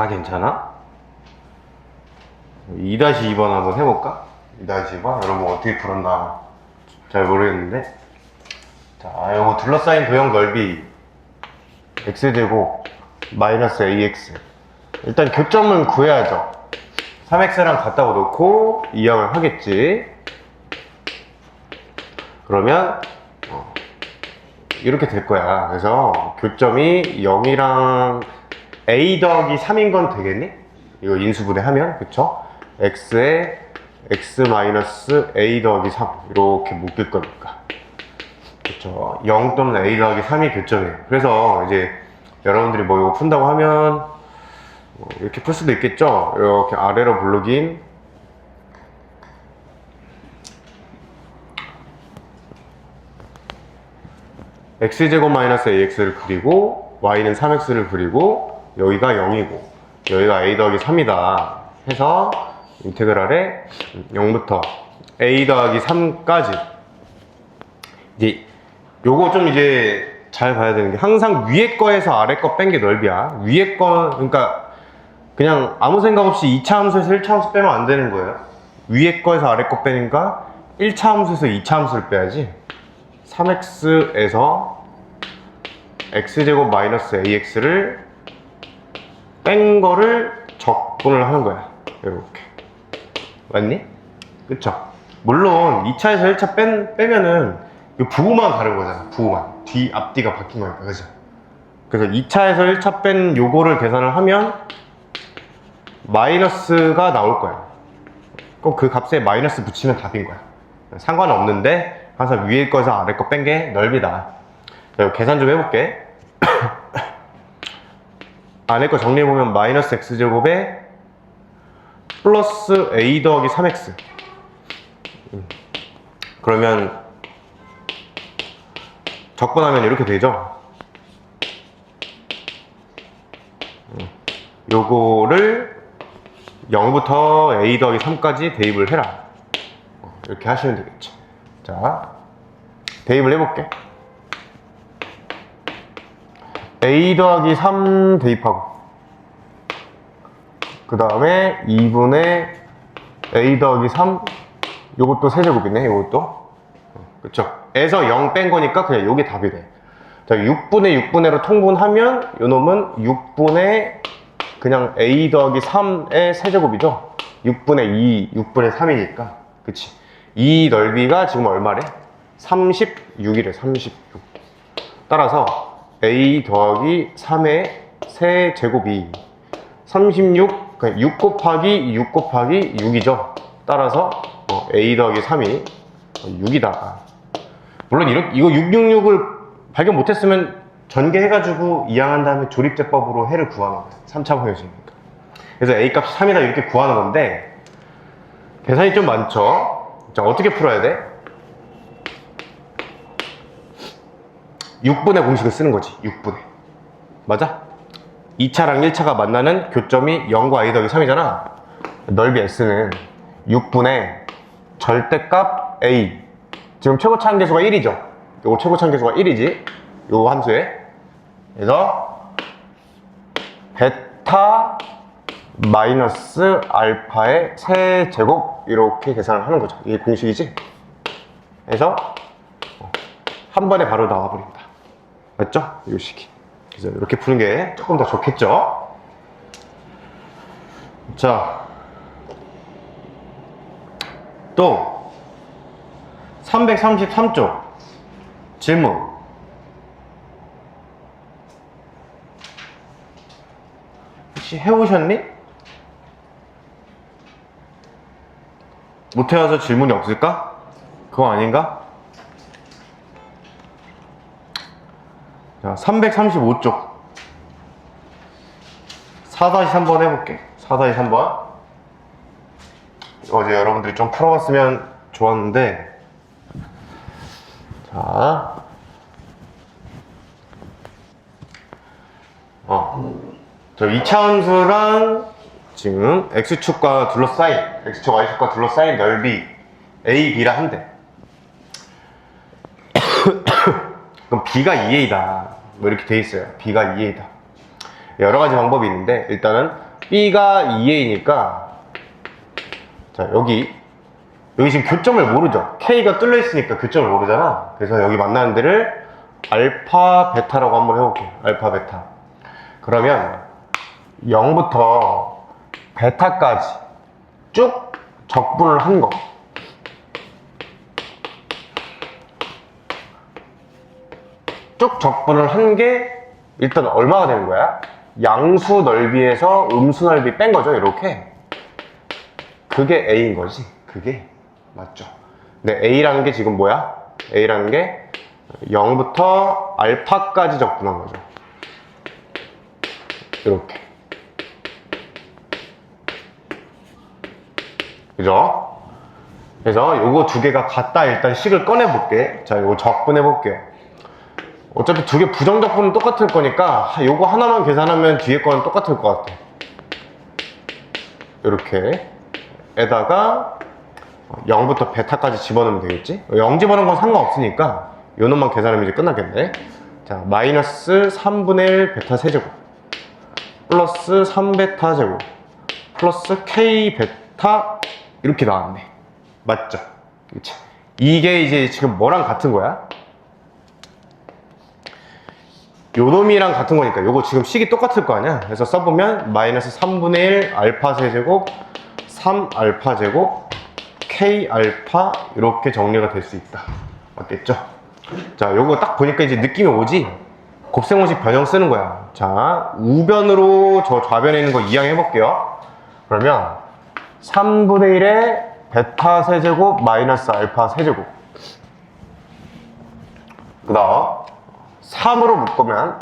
다 괜찮아? 2-2번 한번 해볼까? 2-2번? 여러분 어떻게 풀었나 잘 모르겠는데, 자, 요거 둘러싸인 도형 넓이 x제곱 마이너스 ax, 일단 교점은 구해야죠. 3x랑 같다고 놓고 이항을 하겠지. 그러면 이렇게 될 거야. 그래서 교점이 0이랑 a 더하기 3인 건 되겠니? 이거 인수분해 하면, 그쵸? x에 x 마이너스 a 더하기 3 이렇게 묶일 거니까, 그쵸? 0 또는 a 더하기 3이 교점이에요. 그래서 이제 여러분들이 뭐 이거 푼다고 하면 이렇게 풀 수도 있겠죠? 이렇게 아래로 블록인 x제곱 마이너스 ax를 그리고 y는 3x를 그리고 여기가 0이고 여기가 a 더하기 3이다 해서 인테그랄에 0부터 a 더하기 3까지. 이제 요거 좀 이제 잘 봐야 되는 게, 항상 위에 거에서 아래 거 뺀 게 넓이야. 위에 거, 그러니까 그냥 아무 생각 없이 2차 함수에서 1차 함수 빼면 안 되는 거예요. 위에 거에서 아래 거 빼니까 1차 함수에서 2차 함수를 빼야지. 3x에서 x제곱 마이너스 ax를 뺀 거를 적분을 하는 거야. 이렇게. 맞니? 그쵸? 물론 2차에서 1차 빼면은 이 부호만 다른 거잖아. 부호만. 앞뒤가 바뀐 거니까. 그죠? 그래서 2차에서 1차 뺀 요거를 계산을 하면 마이너스가 나올 거야. 꼭 그 값에 마이너스 붙이면 답인 거야. 상관은 없는데 항상 위에 거에서 아래 거 뺀 게 넓이다. 자, 계산 좀 해볼게. 안에 거 정리해보면 마이너스 x제곱에 플러스 a 더하기 3x. 그러면 적분하면 이렇게 되죠. 요거를 0부터 a 더하기 3까지 대입을 해라. 이렇게 하시면 되겠죠. 자, 대입을 해볼게. a 더하기 3 대입하고, 그 다음에 2분의 a 더하기 3, 요것도 세제곱이네. 요것도, 그쵸? 에서 0 뺀 거니까 그냥 요게 답이 돼. 자, 6분의 6분의로 통분하면 요 놈은 6분의 그냥 a 더하기 3의 세제곱이죠. 6분의 2, 6분의 3이니까. 그치? 이 넓이가 지금 얼마래? 36이래. 36. 따라서 a 더하기 3의 세제곱이 36, 그냥 6 곱하기 6 곱하기 6이죠. 따라서 a 더하기 3이 6이다. 물론 이거 666을 발견 못했으면 전개해가지고 이항한 다음에 조립제법으로 해를 구하는 거예요. 3차 방정식이니까. 그래서 a 값이 3이다 이렇게 구하는 건데, 계산이 좀 많죠. 자, 어떻게 풀어야 돼? 6분의 공식을 쓰는 거지. 6분의. 맞아? 2차랑 1차가 만나는 교점이 0과 a 더하기 3이잖아. 넓이 s는 6분의 절대값 a. 지금 최고차 한계수가 1이죠. 요거 최고차 한계수가 1이지. 요 함수에. 그래서 베타 마이너스 알파의 세제곱 이렇게 계산을 하는 거죠. 이게 공식이지. 그래서 한 번에 바로 나와버린다. 맞죠? 이 식이. 그래서 이렇게 푸는 게 조금 더 좋겠죠. 자, 또 333쪽 질문. 혹시 해오셨니? 못 해와서 질문이 없을까? 그거 아닌가? 자, 335쪽 4-3번 해볼게. 4-3번. 어제 여러분들이 좀 풀어봤으면 좋았는데, 자, 저 2차 함수랑 지금 x축과 둘러싸인, x축, y축과 둘러싸인 넓이 a, b라 한대. 그럼 b가 2a다 뭐 이렇게 돼 있어요. b가 2a다. 여러 가지 방법이 있는데, 일단은 B가 2A니까 자 여기 지금 교점을 모르죠. K가 뚫려 있으니까 교점을 모르잖아. 그래서 여기 만나는 데를 알파 베타라고 한번 해볼게요. 알파 베타. 그러면 0부터 베타까지 쭉 적분을 한 거. 쭉 적분을 한 게 일단 얼마가 되는 거야? 양수 넓이에서 음수 넓이 뺀 거죠. 이렇게. 그게 A인 거지. 그게 맞죠. 근데 A라는 게 지금 뭐야? A라는 게 0부터 알파까지 적분한 거죠. 이렇게. 그죠? 그래서 요거 두 개가 같다. 일단 식을 꺼내 볼게. 자, 요거 적분해 볼게요. 어차피 두 개 부정적분은 똑같을 거니까 요거 하나만 계산하면 뒤에 거는 똑같을 것 같아. 이렇게 에다가 0부터 베타까지 집어넣으면 되겠지? 0 집어넣은 건 상관없으니까 요 놈만 계산하면 이제 끝나겠네. 자, 마이너스 3분의 1 베타 세제곱 플러스 3베타 제곱 플러스 K 베타 이렇게 나왔네. 맞죠? 그치? 이게 이제 지금 뭐랑 같은 거야? 요 놈이랑 같은 거니까 요거 지금 식이 똑같을 거 아니야? 그래서 써보면 마이너스 3분의 1 알파 세제곱 3 알파 제곱 K 알파 이렇게 정리가 될 수 있다. 맞겠죠? 자, 요거 딱 보니까 이제 느낌이 오지? 곱셈공식 변형 쓰는 거야. 자, 우변으로 저 좌변에 있는 거 이항해 볼게요. 그러면 3분의 1에 베타 세제곱 마이너스 알파 세제곱 그 다음 3으로 묶으면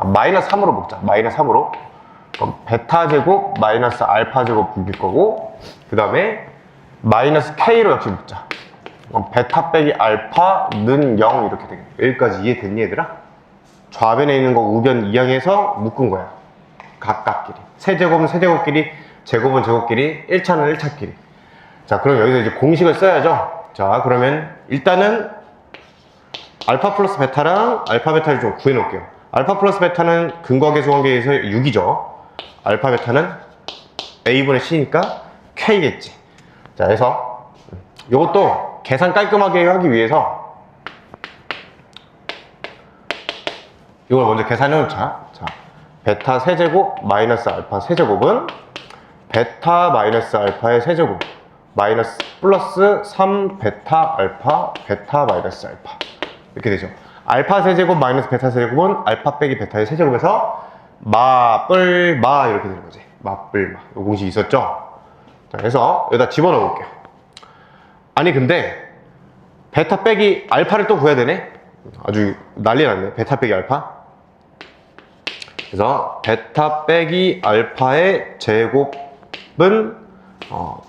마이너스 3으로 묶자. 마이너스 3으로 그럼 베타 제곱 마이너스 알파 제곱 묶일 거고 그 다음에 마이너스 K로 역시 묶자. 그럼 베타 빼기 알파는 0 이렇게 되겠네. 여기까지 이해됐니 얘들아? 좌변에 있는 거 우변 이항해서 묶은 거야. 각각끼리. 세제곱은 세제곱끼리, 제곱은 제곱끼리, 1차는 1차끼리. 자, 그럼 여기서 이제 공식을 써야죠. 자, 그러면 일단은 알파 플러스 베타랑 알파 베타를 좀 구해 놓을게요. 알파 플러스 베타는 근거계수 관계에서 6이죠. 알파 베타는 A분의 C니까 K겠지. 자, 그래서 이것도 계산 깔끔하게 하기 위해서 이걸 먼저 계산해 놓자. 자, 베타 세제곱 마이너스 알파 세제곱은 베타 마이너스 알파의 세제곱 마이너스 플러스 3 베타 알파 베타 마이너스 알파 이렇게 되죠. 알파 세제곱 마이너스 베타 세제곱은 알파 빼기 베타의 세제곱에서 마뿔마 이렇게 되는 거지. 마뿔마. 이 공식 있었죠? 자, 그래서 여기다 집어넣어 볼게요. 아니 근데 베타 빼기 알파를 또 구해야 되네? 아주 난리 났네. 베타 빼기 알파. 그래서 베타 빼기 알파의 제곱은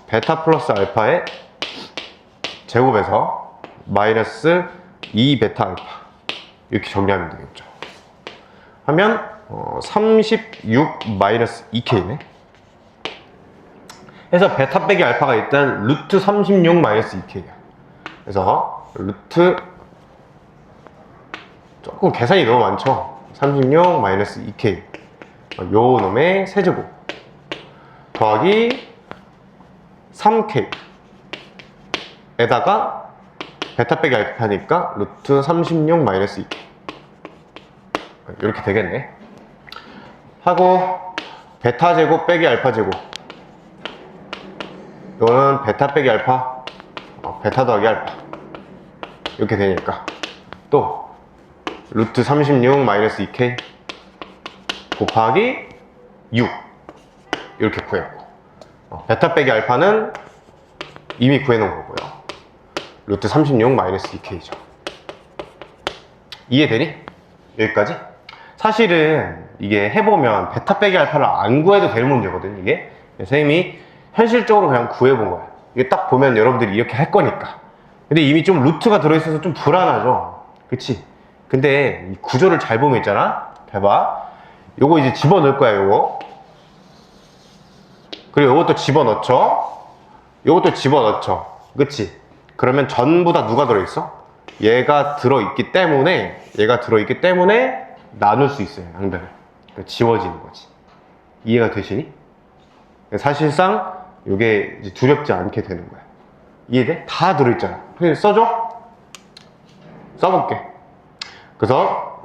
베타 플러스 알파의 제곱에서 마이너스 2 베타 알파 이렇게 정리하면 되겠죠. 하면 36 마이너스 2K네. 그래서 베타 빼기 알파가 일단 루트 36 마이너스 2K야. 그래서 루트 조금 계산이 너무 많죠. 36 마이너스 2K 요 놈의 세제곱 더하기 3K 에다가 베타 빼기 알파니까 루트 36 마이너스 2K 이렇게 되겠네. 하고 베타 제곱 빼기 알파 제곱 이거는 베타 빼기 알파 베타 더하기 알파 이렇게 되니까 또 루트 36 마이너스 2K 곱하기 6 이렇게 구했고 베타 빼기 알파는 이미 구해놓은 거고요. 루트 36 마이너스 2K죠. 이해되니? 여기까지? 사실은 이게 해보면 베타 빼기 알파를 안 구해도 될 문제거든 이게. 선생님이 현실적으로 그냥 구해본 거야. 이게 딱 보면 여러분들이 이렇게 할 거니까. 근데 이미 좀 루트가 들어있어서 좀 불안하죠. 그치? 근데 이 구조를 잘 보면 있잖아. 봐봐. 요거 이제 집어넣을 거야 요거. 그리고 요것도 집어넣죠. 요것도 집어넣죠. 그치? 그러면 전부 다 누가 들어있어? 얘가 들어있기 때문에 나눌 수 있어요 양변을. 지워지는 거지. 이해가 되시니? 사실상 이게 이제 두렵지 않게 되는 거야. 이해돼? 다 들어있잖아. 그냥 써줘? 써볼게. 그래서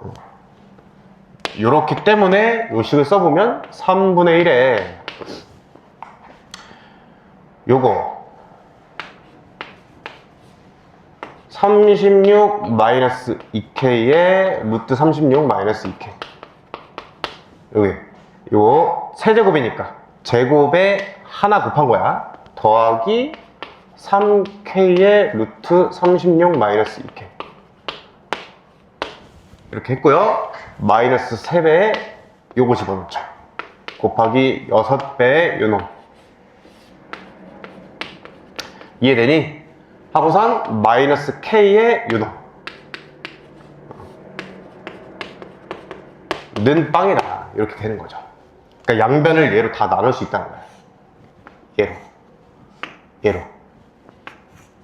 요렇기 때문에 요 식을 써보면 3분의 1에 요거 36 마이너스 2k에 루트 36 마이너스 2k 여기 요 세제곱이니까 제곱에 하나 곱한 거야. 더하기 3k의 루트 36 마이너스 2k 이렇게 했고요. 마이너스 3배에 요거 집어넣자. 곱하기 6배의 요놈. 이해되니? 하고선 마이너스 k의 요놈. 는 빵이다. 이렇게 되는 거죠. 그러니까 양변을 얘로 다 나눌 수 있다는 거야. 얘로. 얘로.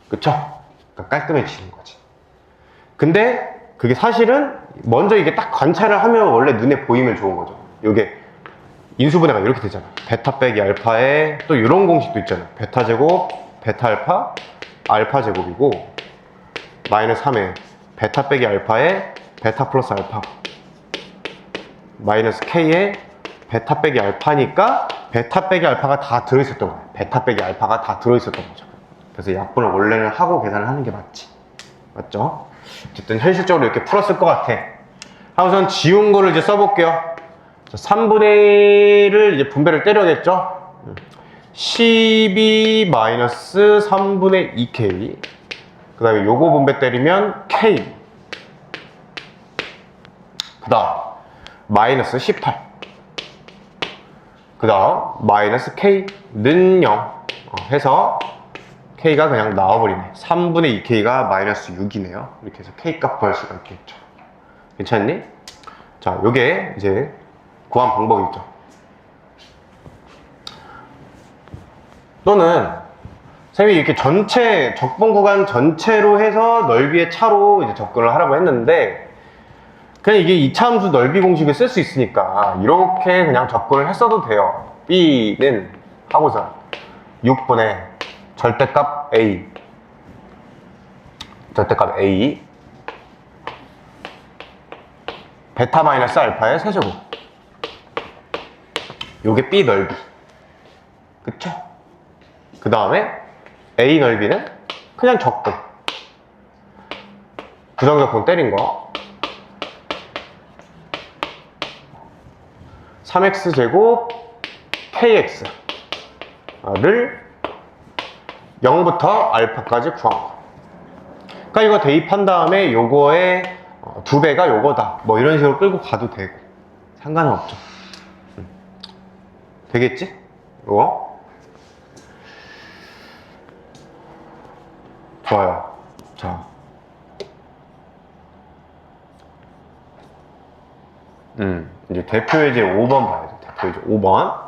그쵸? 그러니까 깔끔해지는 거지. 근데 그게 사실은 먼저 이게 딱 관찰을 하면 원래 눈에 보이면 좋은 거죠. 요게 인수분해가 이렇게 되잖아. 베타 빼기 알파에 또 이런 공식도 있잖아. 베타 제곱, 베타 알파, 알파 제곱이고 마이너스 3에 베타 빼기 알파에 베타 플러스 알파 마이너스 k에 베타 빼기 알파니까 베타 빼기 알파가 다 들어있었던 거야. 베타 빼기 알파가 다 들어있었던 거죠. 그래서 약분을 원래는 하고 계산을 하는 게 맞지. 맞죠? 어쨌든 현실적으로 이렇게 풀었을 것 같아. 우선 지운 거를 이제 써볼게요. 3분의 1을 이제 분배를 때려야겠죠? 12 마이너스 3분의 2k. 그 다음에 요거 분배 때리면 k. 그 다음 마이너스 18. 그 다음 마이너스 k는 0 해서 k가 그냥 나와버리네. 3분의 2k가 마이너스 6이네요. 이렇게 해서 k 값 구할 수가 있겠죠. 괜찮니? 자, 요게 이제 구한 방법이죠. 또는 선생님이 이렇게 전체 적분 구간 전체로 해서 넓이의 차로 이제 접근을 하라고 했는데 그냥 이게 이차함수 넓이 공식을 쓸 수 있으니까 이렇게 그냥 접근을 했어도 돼요. b는 하고서 6분의 절대값 a 절대값 a 베타 마이너스 알파의 세제곱. 요게 b 넓이. 그쵸? 그 다음에 a 넓이는 그냥 적분. 부정적분 때린 거. 3x 제곱 kx를 0부터 알파까지 구한 거. 그러니까 이거 대입한 다음에 요거의 2배가 요거다. 뭐 이런 식으로 끌고 가도 되고 상관은 없죠. 되겠지? 이거 좋아요. 자, 이제 대표예제 5번 봐야죠. 대표예제 5번.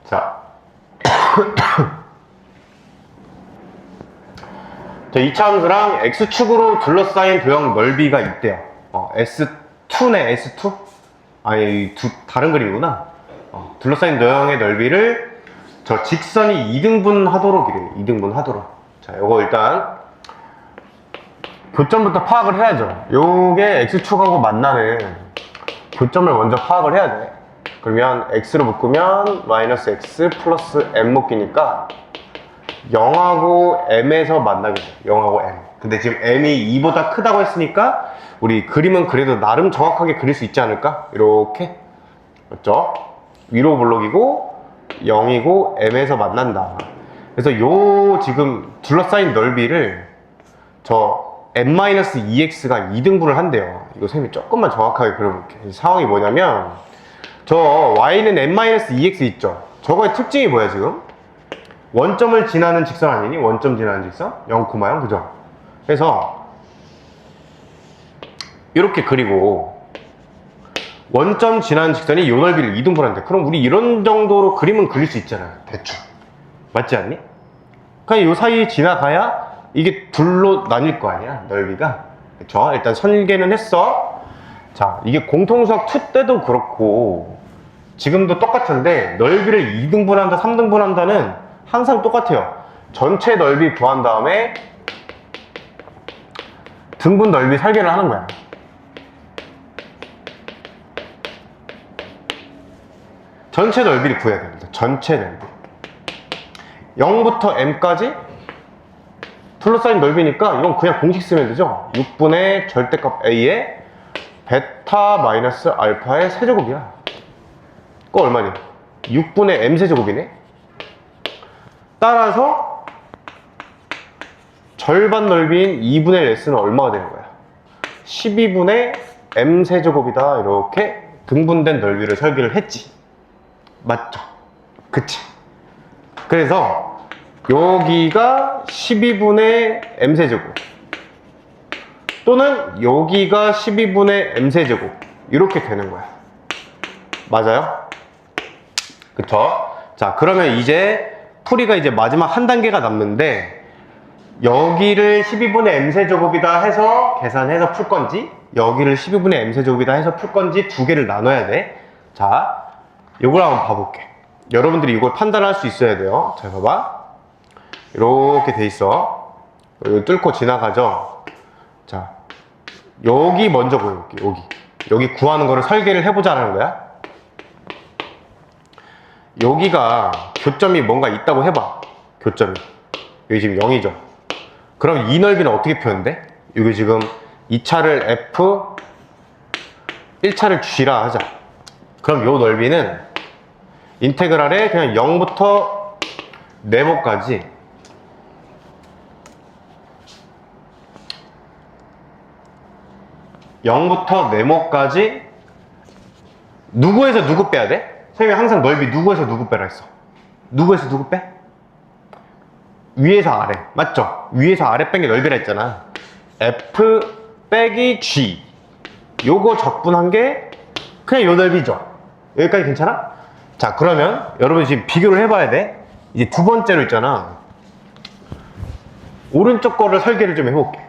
자, 자, 이차함수랑 x축으로 둘러싸인 도형 넓이가 있대요. S2네, S2? 아니, 다른 그림이구나. 둘러싸인 도형의 넓이를 저 직선이 2등분 하도록 이래요. 2등분 하도록. 자, 요거 일단 교점부터 파악을 해야죠. 요게 x축하고 만나는 교점을 먼저 파악을 해야 돼. 그러면 x로 묶으면 마이너스 x 플러스 m 묶이니까 0하고 m에서 만나게 돼. 0하고 m. 근데 지금 m이 2보다 크다고 했으니까 우리 그림은 그래도 나름 정확하게 그릴 수 있지 않을까? 이렇게. 맞죠? 위로 블록이고 0이고 m에서 만난다. 그래서 요 지금 둘러싸인 넓이를 저 m-2x가 2등분을 한대요. 이거 선생님이 조금만 정확하게 그려볼게. 상황이 뭐냐면 저 y는 m-2x 있죠? 저거의 특징이 뭐야 지금? 원점을 지나는 직선 아니니? 원점 지나는 직선? 0, 0, 그죠? 그래서 이렇게 그리고 원점 지나는 직선이 요 넓이를 2등분한대. 그럼 우리 이런 정도로 그림은 그릴 수 있잖아요. 대충. 맞지 않니? 그냥 요 사이에 지나가야 이게 둘로 나뉠 거 아니야, 넓이가. 그쵸? 일단 설계는 했어. 자, 이게 공통수학 2 때도 그렇고 지금도 똑같은데 넓이를 2등분한다 3등분한다는 항상 똑같아요. 전체 넓이 구한 다음에 등분 넓이 설계를 하는 거야. 전체 넓이를 구해야 됩니다. 전체 넓이 0부터 m까지 둘러싸인 넓이니까 이건 그냥 공식 쓰면 되죠. 6분의 절대값 a에 베타 마이너스 알파의 세제곱이야. 그거 얼마니? 6분의 m 세제곱이네. 따라서 절반 넓이인 2분의 s는 얼마가 되는 거야? 12분의 m 세제곱이다. 이렇게 등분된 넓이를 설계를 했지. 맞죠? 그치? 그래서 여기가 12분의 m세제곱 또는 여기가 12분의 m세제곱 이렇게 되는 거야. 맞아요? 그쵸? 자, 그러면 이제 풀이가 이제 마지막 한 단계가 남는데 여기를 12분의 m세제곱이다 해서 계산해서 풀 건지 여기를 12분의 m세제곱이다 해서 풀 건지 두 개를 나눠야 돼. 자, 이걸 한번 봐볼게. 여러분들이 이걸 판단할 수 있어야 돼요. 자, 봐봐. 이렇게 돼 있어. 여기 뚫고 지나가죠. 자, 여기 먼저 보여볼게. 여기 구하는 거를 설계를 해보자는 거야. 여기가 교점이 뭔가 있다고 해봐. 교점이 여기 지금 0이죠. 그럼 이 넓이는 어떻게 표현돼? 여기 지금 2차를 F 1차를 G라 하자. 그럼 요 넓이는 인테그랄에 그냥 0부터 네모까지 누구에서 누구 빼야 돼? 선생님이 항상 넓이 누구에서 누구 빼라 했어. 누구에서 누구 빼? 위에서 아래. 맞죠? 위에서 아래 뺀 게 넓이라 했잖아. F 빼기 G 요거 적분한 게 그냥 요 넓이죠. 여기까지 괜찮아? 자, 그러면 여러분 지금 비교를 해봐야 돼. 이제 두 번째로 있잖아. 오른쪽 거를 설계를 좀 해볼게.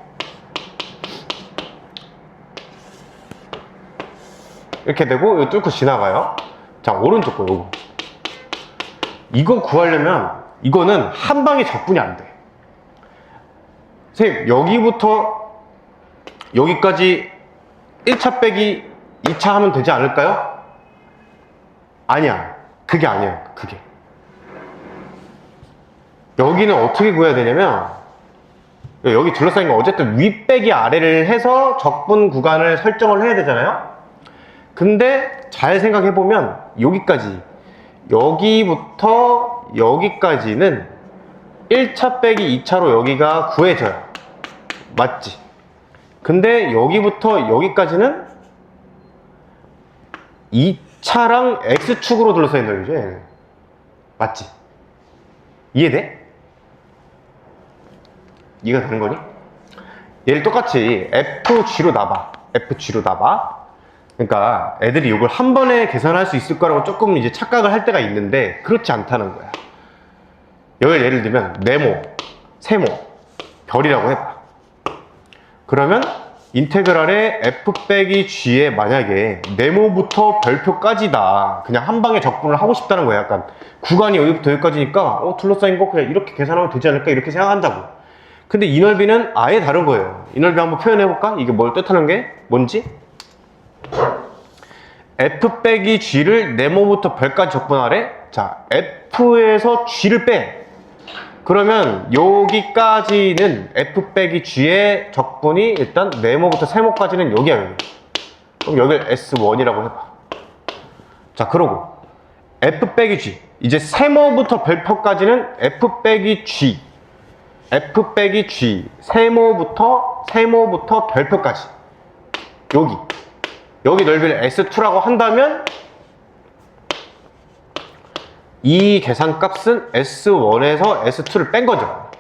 이렇게 되고 이거 뚫고 지나가요. 자, 오른쪽 거 요거. 이거 구하려면 이거는 한 방에 적분이 안 돼. 선생님, 여기부터 여기까지 1차 빼기 2차 하면 되지 않을까요? 아니야. 그게 아니에요. 그게. 여기는 어떻게 구해야 되냐면 여기 둘러싸인 거 어쨌든 위 빼기 아래를 해서 적분 구간을 설정을 해야 되잖아요. 근데 잘 생각해보면 여기부터 여기까지는 1차 빼기 2차로 여기가 구해져요. 맞지? 근데 여기부터 여기까지는 2차랑 X축으로 둘러싸인 넓이죠, 얘는. 맞지? 이해돼? 이해가 되는 거니? 얘를 똑같이 FG로 놔봐. FG로 놔봐. 그러니까 애들이 이걸 한 번에 계산할 수 있을 거라고 조금 이제 착각을 할 때가 있는데 그렇지 않다는 거야. 여기를 예를 들면 네모, 세모, 별이라고 해봐. 그러면 인테그랄의 f 빼기 g에 만약에 네모부터 별표까지다 그냥 한 방에 적분을 하고 싶다는 거야. 약간 구간이 여기부터 여기까지니까 둘러싸인 거 그냥 이렇게 계산하면 되지 않을까 이렇게 생각한다고. 근데 이 넓이는 아예 다른 거예요. 이 넓이 한번 표현해 볼까? 이게 뭘 뜻하는 게 뭔지? f 빼기 g를 네모부터 별까지 적분하래. 자, f에서 g를 빼. 그러면 여기까지는 f 빼기 g의 적분이 일단 네모부터 세모까지는 여기야, 여기. 그럼 여기를 S1이라고 해봐. 자, 그러고 f 빼기 g 이제 세모부터 별표까지는 f 빼기 g 세모부터 별표까지 여기 넓이를 S2라고 한다면 이 계산값은 S1에서 S2를 뺀 거죠.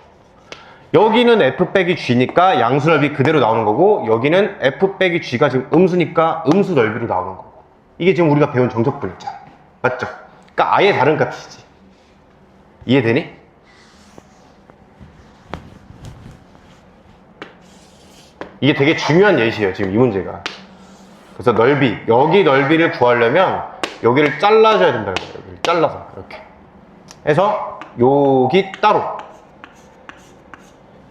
여기는 F 빼기 G니까 양수 넓이 그대로 나오는 거고 여기는 F 빼기 G가 지금 음수니까 음수 넓이로 나오는 거고 이게 지금 우리가 배운 정적분 있잖아. 맞죠? 그러니까 아예 다른 값이지. 이해되니? 이게 되게 중요한 예시예요, 지금 이 문제가. 그래서 여기 넓이를 구하려면 여기를 잘라줘야 된다. 여기를 잘라서 이렇게 해서 여기 따로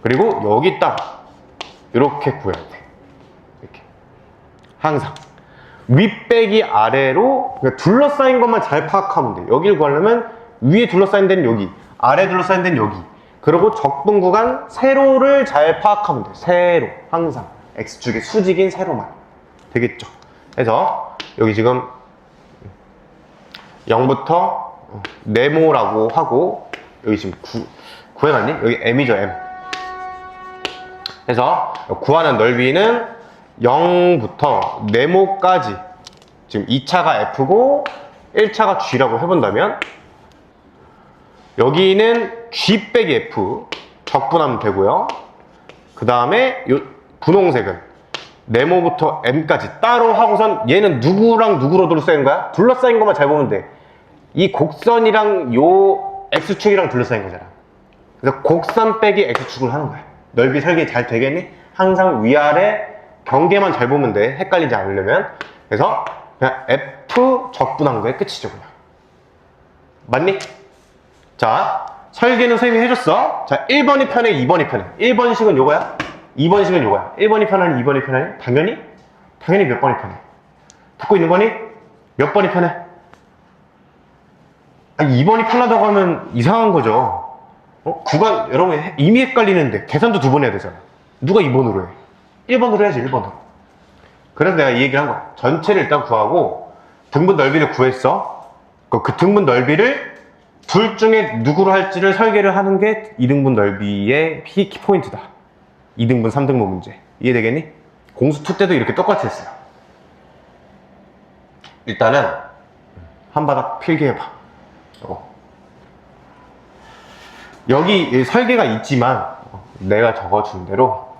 그리고 여기 따로 이렇게 구해야 돼. 이렇게 항상 윗배기 아래로 그러니까 둘러싸인 것만 잘 파악하면 돼. 여기를 구하려면 위에 둘러싸인 데는 여기, 아래 둘러싸인 데는 여기. 그리고 적분 구간 세로를 잘 파악하면 돼. 세로 항상 x축의 수직인 세로만 되겠죠. 그래서 여기 지금 0부터 네모라고 하고 여기 지금 구해놨니? 여기 m이죠 m. 그래서 구하는 넓이는 0부터 네모까지 지금 2차가 f고 1차가 g라고 해본다면 여기는 g 빼기 f 적분하면 되고요. 그 다음에 분홍색은 네모부터 m까지 따로 하고선 얘는 누구랑 누구로 둘러싸인 거야? 둘러싸인 것만 잘 보면 돼. 이 곡선이랑 요 x축이랑 둘러싸인 거잖아. 그래서 곡선 빼기 x축을 하는 거야. 넓이 설계 잘 되겠니? 항상 위아래 경계만 잘 보면 돼. 헷갈리지 않으려면. 그래서 그냥 f 적분한 거에 끝이죠 그냥. 맞니? 자, 설계는 선생님이 해줬어. 자, 1번이 편해, 2번이 편해. 1번식은 요거야, 2번식은 요거야. 1번이 편하니 2번이 편하니? 당연히 몇 번이 편해. 듣고 있는 거니? 몇 번이 편해? 아니, 2번이 편하다고 하면 이상한 거죠. 구간 여러분 이미 헷갈리는데 계산도 2번 해야 되잖아. 누가 2번으로 해? 1번으로 해야지. 1번으로. 그래서 내가 이 얘기를 한 거야. 전체를 일단 구하고 등분 넓이를 구했어. 그 등분 넓이를 둘 중에 누구로 할지를 설계를 하는 게 2등분 넓이의 키포인트다. 2등분, 3등분 문제. 이해되겠니? 공수 2 때도 이렇게 똑같이 했어요. 일단은 한 바닥 필기해봐. 여기 설계가 있지만 내가 적어준 대로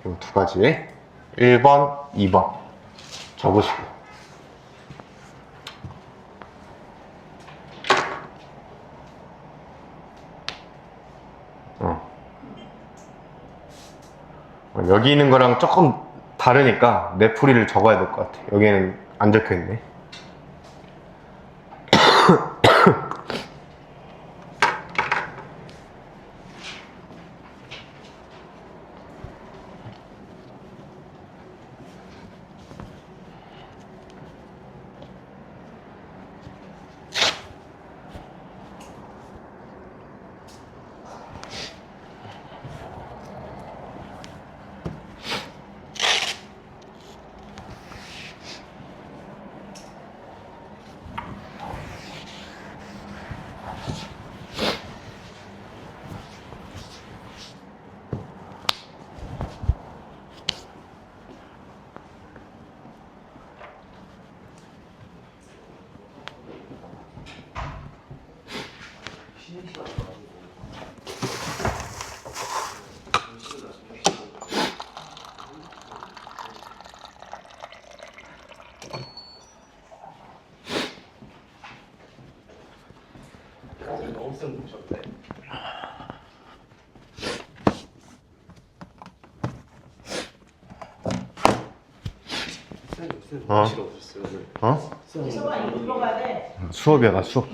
이 2가지 1번, 2번 적으시고 여기 있는 거랑 조금 다르니까 내 풀이를 적어야 될 것 같아. 여기에는 안 적혀있네. 수업이야, 나 수업.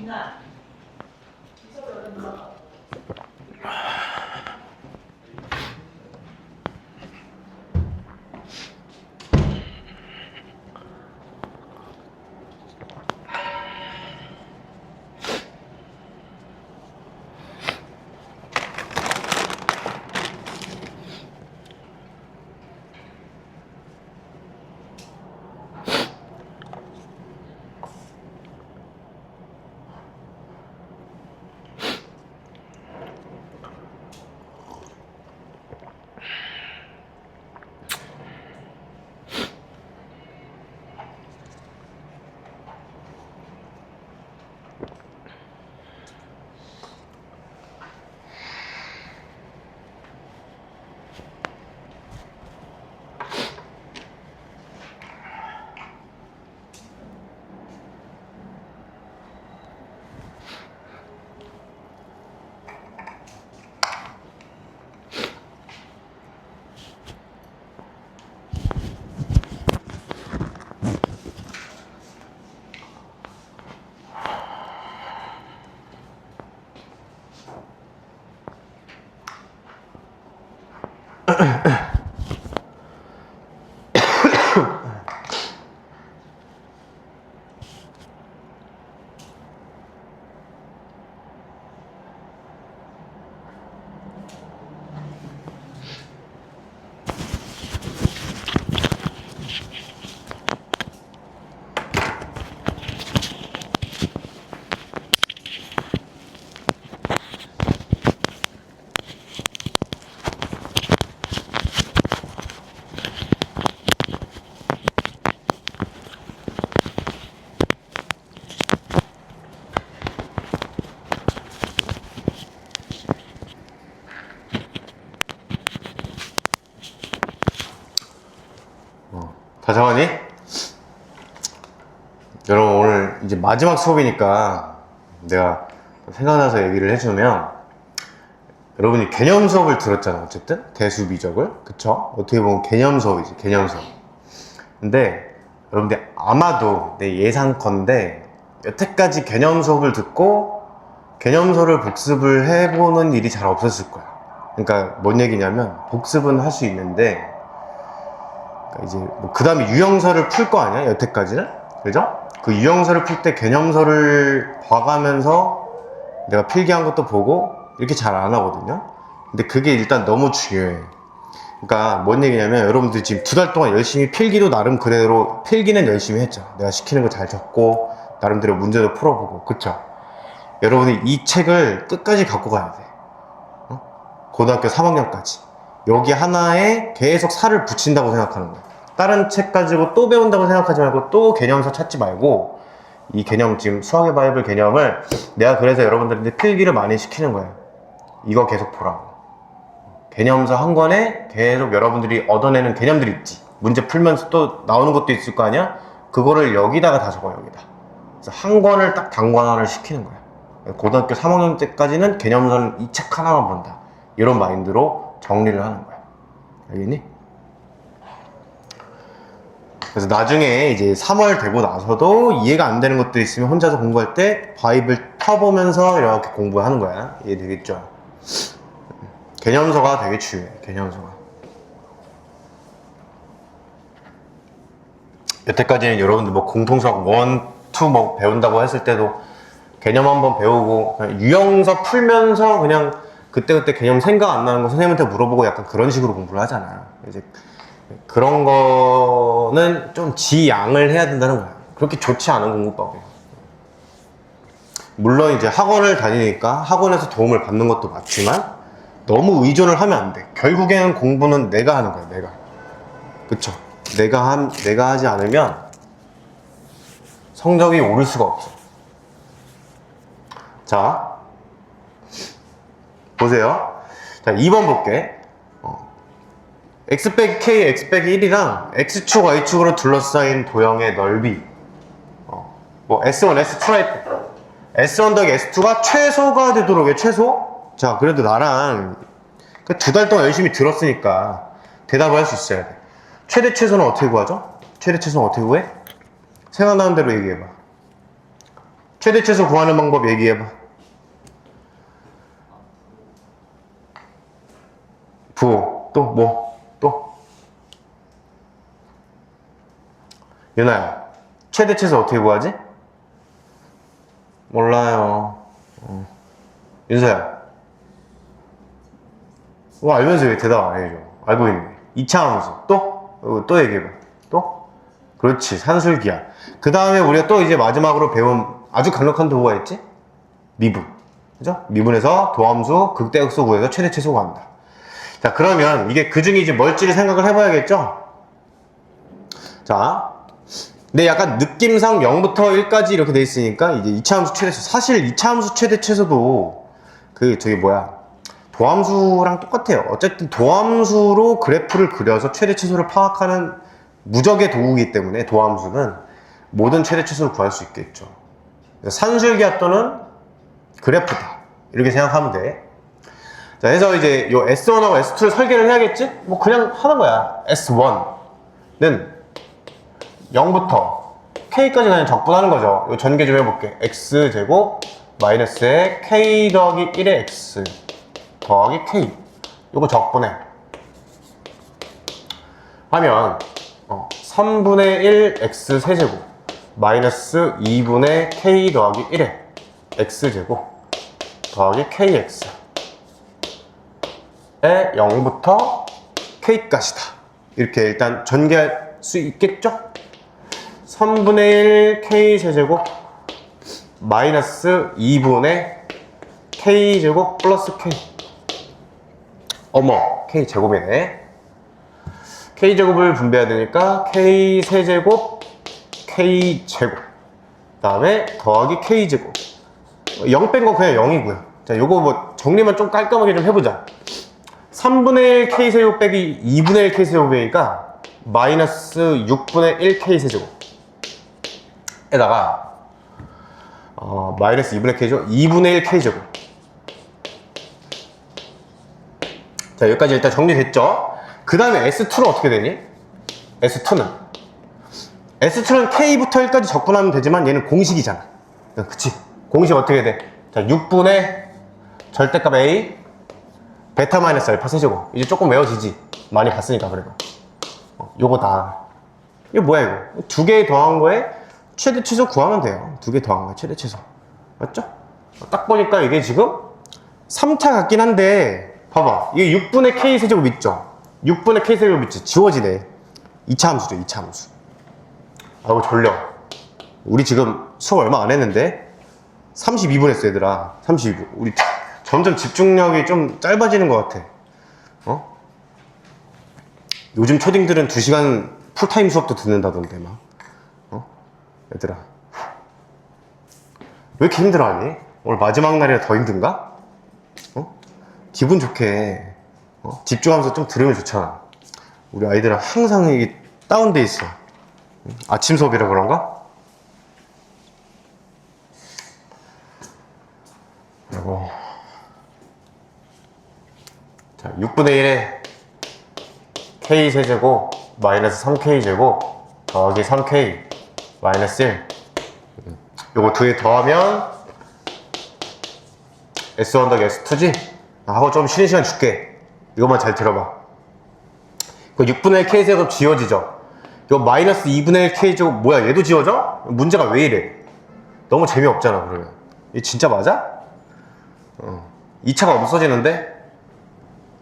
다 잡았니? 여러분 오늘 이제 마지막 수업이니까 내가 생각나서 얘기를 해주면, 여러분이 개념 수업을 들었잖아. 어쨌든 대수비적을, 그쵸? 어떻게 보면 개념 수업이지, 개념 수업. 근데 여러분들 아마도 내 예상컨대 여태까지 개념 수업을 듣고 개념서를 복습을 해보는 일이 잘 없었을 거야. 그러니까 뭔 얘기냐면, 복습은 할 수 있는데 그러니까 이제 뭐 그 다음에 유형서를 풀 거 아니야, 여태까지는? 그죠? 그 유형서를 풀 때 개념서를 봐가면서 내가 필기한 것도 보고 이렇게 잘 안 하거든요. 근데 그게 일단 너무 중요해. 그러니까 뭔 얘기냐면, 여러분들 지금 2달 동안 열심히 필기도 나름 그대로 필기는 열심히 했죠. 내가 시키는 거 잘 적고 나름대로 문제도 풀어보고, 그쵸? 여러분이 이 책을 끝까지 갖고 가야 돼. 고등학교 3학년까지 여기 하나에 계속 살을 붙인다고 생각하는 거야. 다른 책 가지고 또 배운다고 생각하지 말고, 또 개념서 찾지 말고, 이 개념, 지금 수학의 바이블 개념을 내가 그래서 여러분들한테 필기를 많이 시키는 거예요. 이거 계속 보라고. 개념서 한 권에 계속 여러분들이 얻어내는 개념들이 있지. 문제 풀면서 또 나오는 것도 있을 거 아니야? 그거를 여기다가 다 적어, 여기다. 그래서 한 권을 딱 단권화를 시키는 거야. 고등학교 3학년 때까지는 개념서는 이 책 하나만 본다, 이런 마인드로 정리를 하는 거야. 알겠니? 그래서 나중에 이제 3월 되고 나서도 이해가 안 되는 것도 있으면 혼자서 공부할 때 바이블 펴보면서 이렇게 공부하는 거야. 이해되겠죠? 개념서가 되게 중요해, 개념서가. 여태까지는 여러분들 뭐 공통수학 1, 2 뭐 배운다고 했을 때도 개념 한번 배우고, 그냥 유형서 풀면서 그냥 그때그때 개념 생각 안 나는 거 선생님한테 물어보고 약간 그런 식으로 공부를 하잖아요. 이제 그런 거는 좀 지양을 해야 된다는 거야. 그렇게 좋지 않은 공부법이에요. 물론 이제 학원을 다니니까 학원에서 도움을 받는 것도 맞지만 너무 의존을 하면 안 돼. 결국에는 공부는 내가 하는 거야, 내가. 그쵸? 내가 하지 않으면 성적이 오를 수가 없어. 자, 보세요. 자, 2번 볼게. x 빼기 k, x 빼기 1이랑 x축, y축으로 둘러싸인 도형의 넓이. 뭐 s1, s2라 했대. s1 더하기 s2가 최소가 되도록 해, 최소? 자, 그래도 나랑 2달 동안 열심히 들었으니까 대답을 할 수 있어야 돼. 최대 최소는 어떻게 구하죠? 최대 최소는 어떻게 구해? 생각나는 대로 얘기해봐. 최대 최소 구하는 방법 얘기해봐. 부호. 또 뭐? 또? 유나야, 최대 최소 어떻게 구하지? 몰라요. 윤서야, 알면서 왜 대답 안 해줘? 알고 있네. 2차 함수. 또 얘기해봐. 또? 그렇지, 산술기하. 그 다음에 우리가 또 이제 마지막으로 배운 아주 강력한 도구가 있지? 미분. 그죠? 미분에서 도함수, 극대극소 구해서 최대 최소 구한다. 자, 그러면 이게 그 중에 이제 뭘지를 생각을 해봐야겠죠? 자, 근데 약간 느낌상 0부터 1까지 이렇게 돼 있으니까 이제 2차 함수 최대 최소. 사실 2차 함수 최대 최소도 도함수랑 똑같아요. 어쨌든 도함수로 그래프를 그려서 최대 최소를 파악하는 무적의 도구이기 때문에 도함수는 모든 최대 최소를 구할 수 있겠죠. 산술기하 또는 그래프다, 이렇게 생각하면 돼. 자, 그래서 이제 요 S1하고 S2를 설계를 해야겠지? 뭐 그냥 하는 거야. S1는 0부터 K까지 그냥 적분하는 거죠. 요 전개 좀 해볼게. X제곱 마이너스에 K 더하기 1의 X 더하기 K. 요거 적분해. 하면 3분의 1 X 세제곱 마이너스 2분의 K 더하기 1의 X제곱 더하기 KX 에 0부터 K까지다. 이렇게 일단 전개할 수 있겠죠? 3분의 1 K 세제곱 마이너스 2분의 K제곱 플러스 K. K제곱이네. K제곱을 분배해야 되니까 K 세제곱 K제곱 그 다음에 더하기 K제곱. 0 뺀 거 그냥 0이고요. 자, 요거 뭐 정리만 좀 깔끔하게 좀 해보자. 3분의 1 K세제곱 빼기 2분의 1 K세제곱이니까 마이너스 6분의 1k 세제곱 에다가 마이너스 2분의 k제곱 2분의 1k 제곱. 자, 여기까지 일단 정리됐죠? 그 다음에 S2는 어떻게 되니? S2는 K부터 1까지 적분하면 되지만 얘는 공식이잖아. 그치? 공식 어떻게 돼? 자, 6분의 절대값 A 베타 마이너스 알파 세제곱. 이제 조금 외워지지? 많이 봤으니까 그래도. 요거 다. 이거 뭐야 이거? 두 개 더한 거에 최대 최소 구하면 돼요. 두 개 더한 거에 최대 최소. 맞죠? 딱 보니까 이게 지금 3차 같긴 한데 봐봐. 이게 6분의 K 세제곱 있죠? 6분의 K 세제곱 있지? 지워지네. 2차 함수죠, 2차 함수. 아이고 졸려. 우리 지금 수업 얼마 안 했는데 32분 했어 얘들아. 32분. 우리 점점 집중력이 좀 짧아지는 것 같아. 요즘 초딩들은 2시간 풀타임 수업도 듣는다던데 막. 얘들아 왜 이렇게 힘들어하니? 오늘 마지막 날이라 더 힘든가? 기분 좋게 집중하면서 좀 들으면 좋잖아. 우리 아이들은 항상 이게 다운돼 있어. 아침 수업이라 그런가? 그리고 자, 6분의 1에 k 세제곱 마이너스 3k 제곱 더하기 3k 마이너스 1. 요거 두 개 더하면 S1 더하기 S2지? 하고 좀 쉬는 시간 줄게. 이것만 잘 들어봐. 그 6분의 1 k 제곱 지워지죠? 이거 마이너스 2분의 1 k 제곱 뭐야 얘도 지워져? 문제가 왜 이래? 너무 재미없잖아 그러면. 이게 진짜 맞아? 2차가 없어지는데?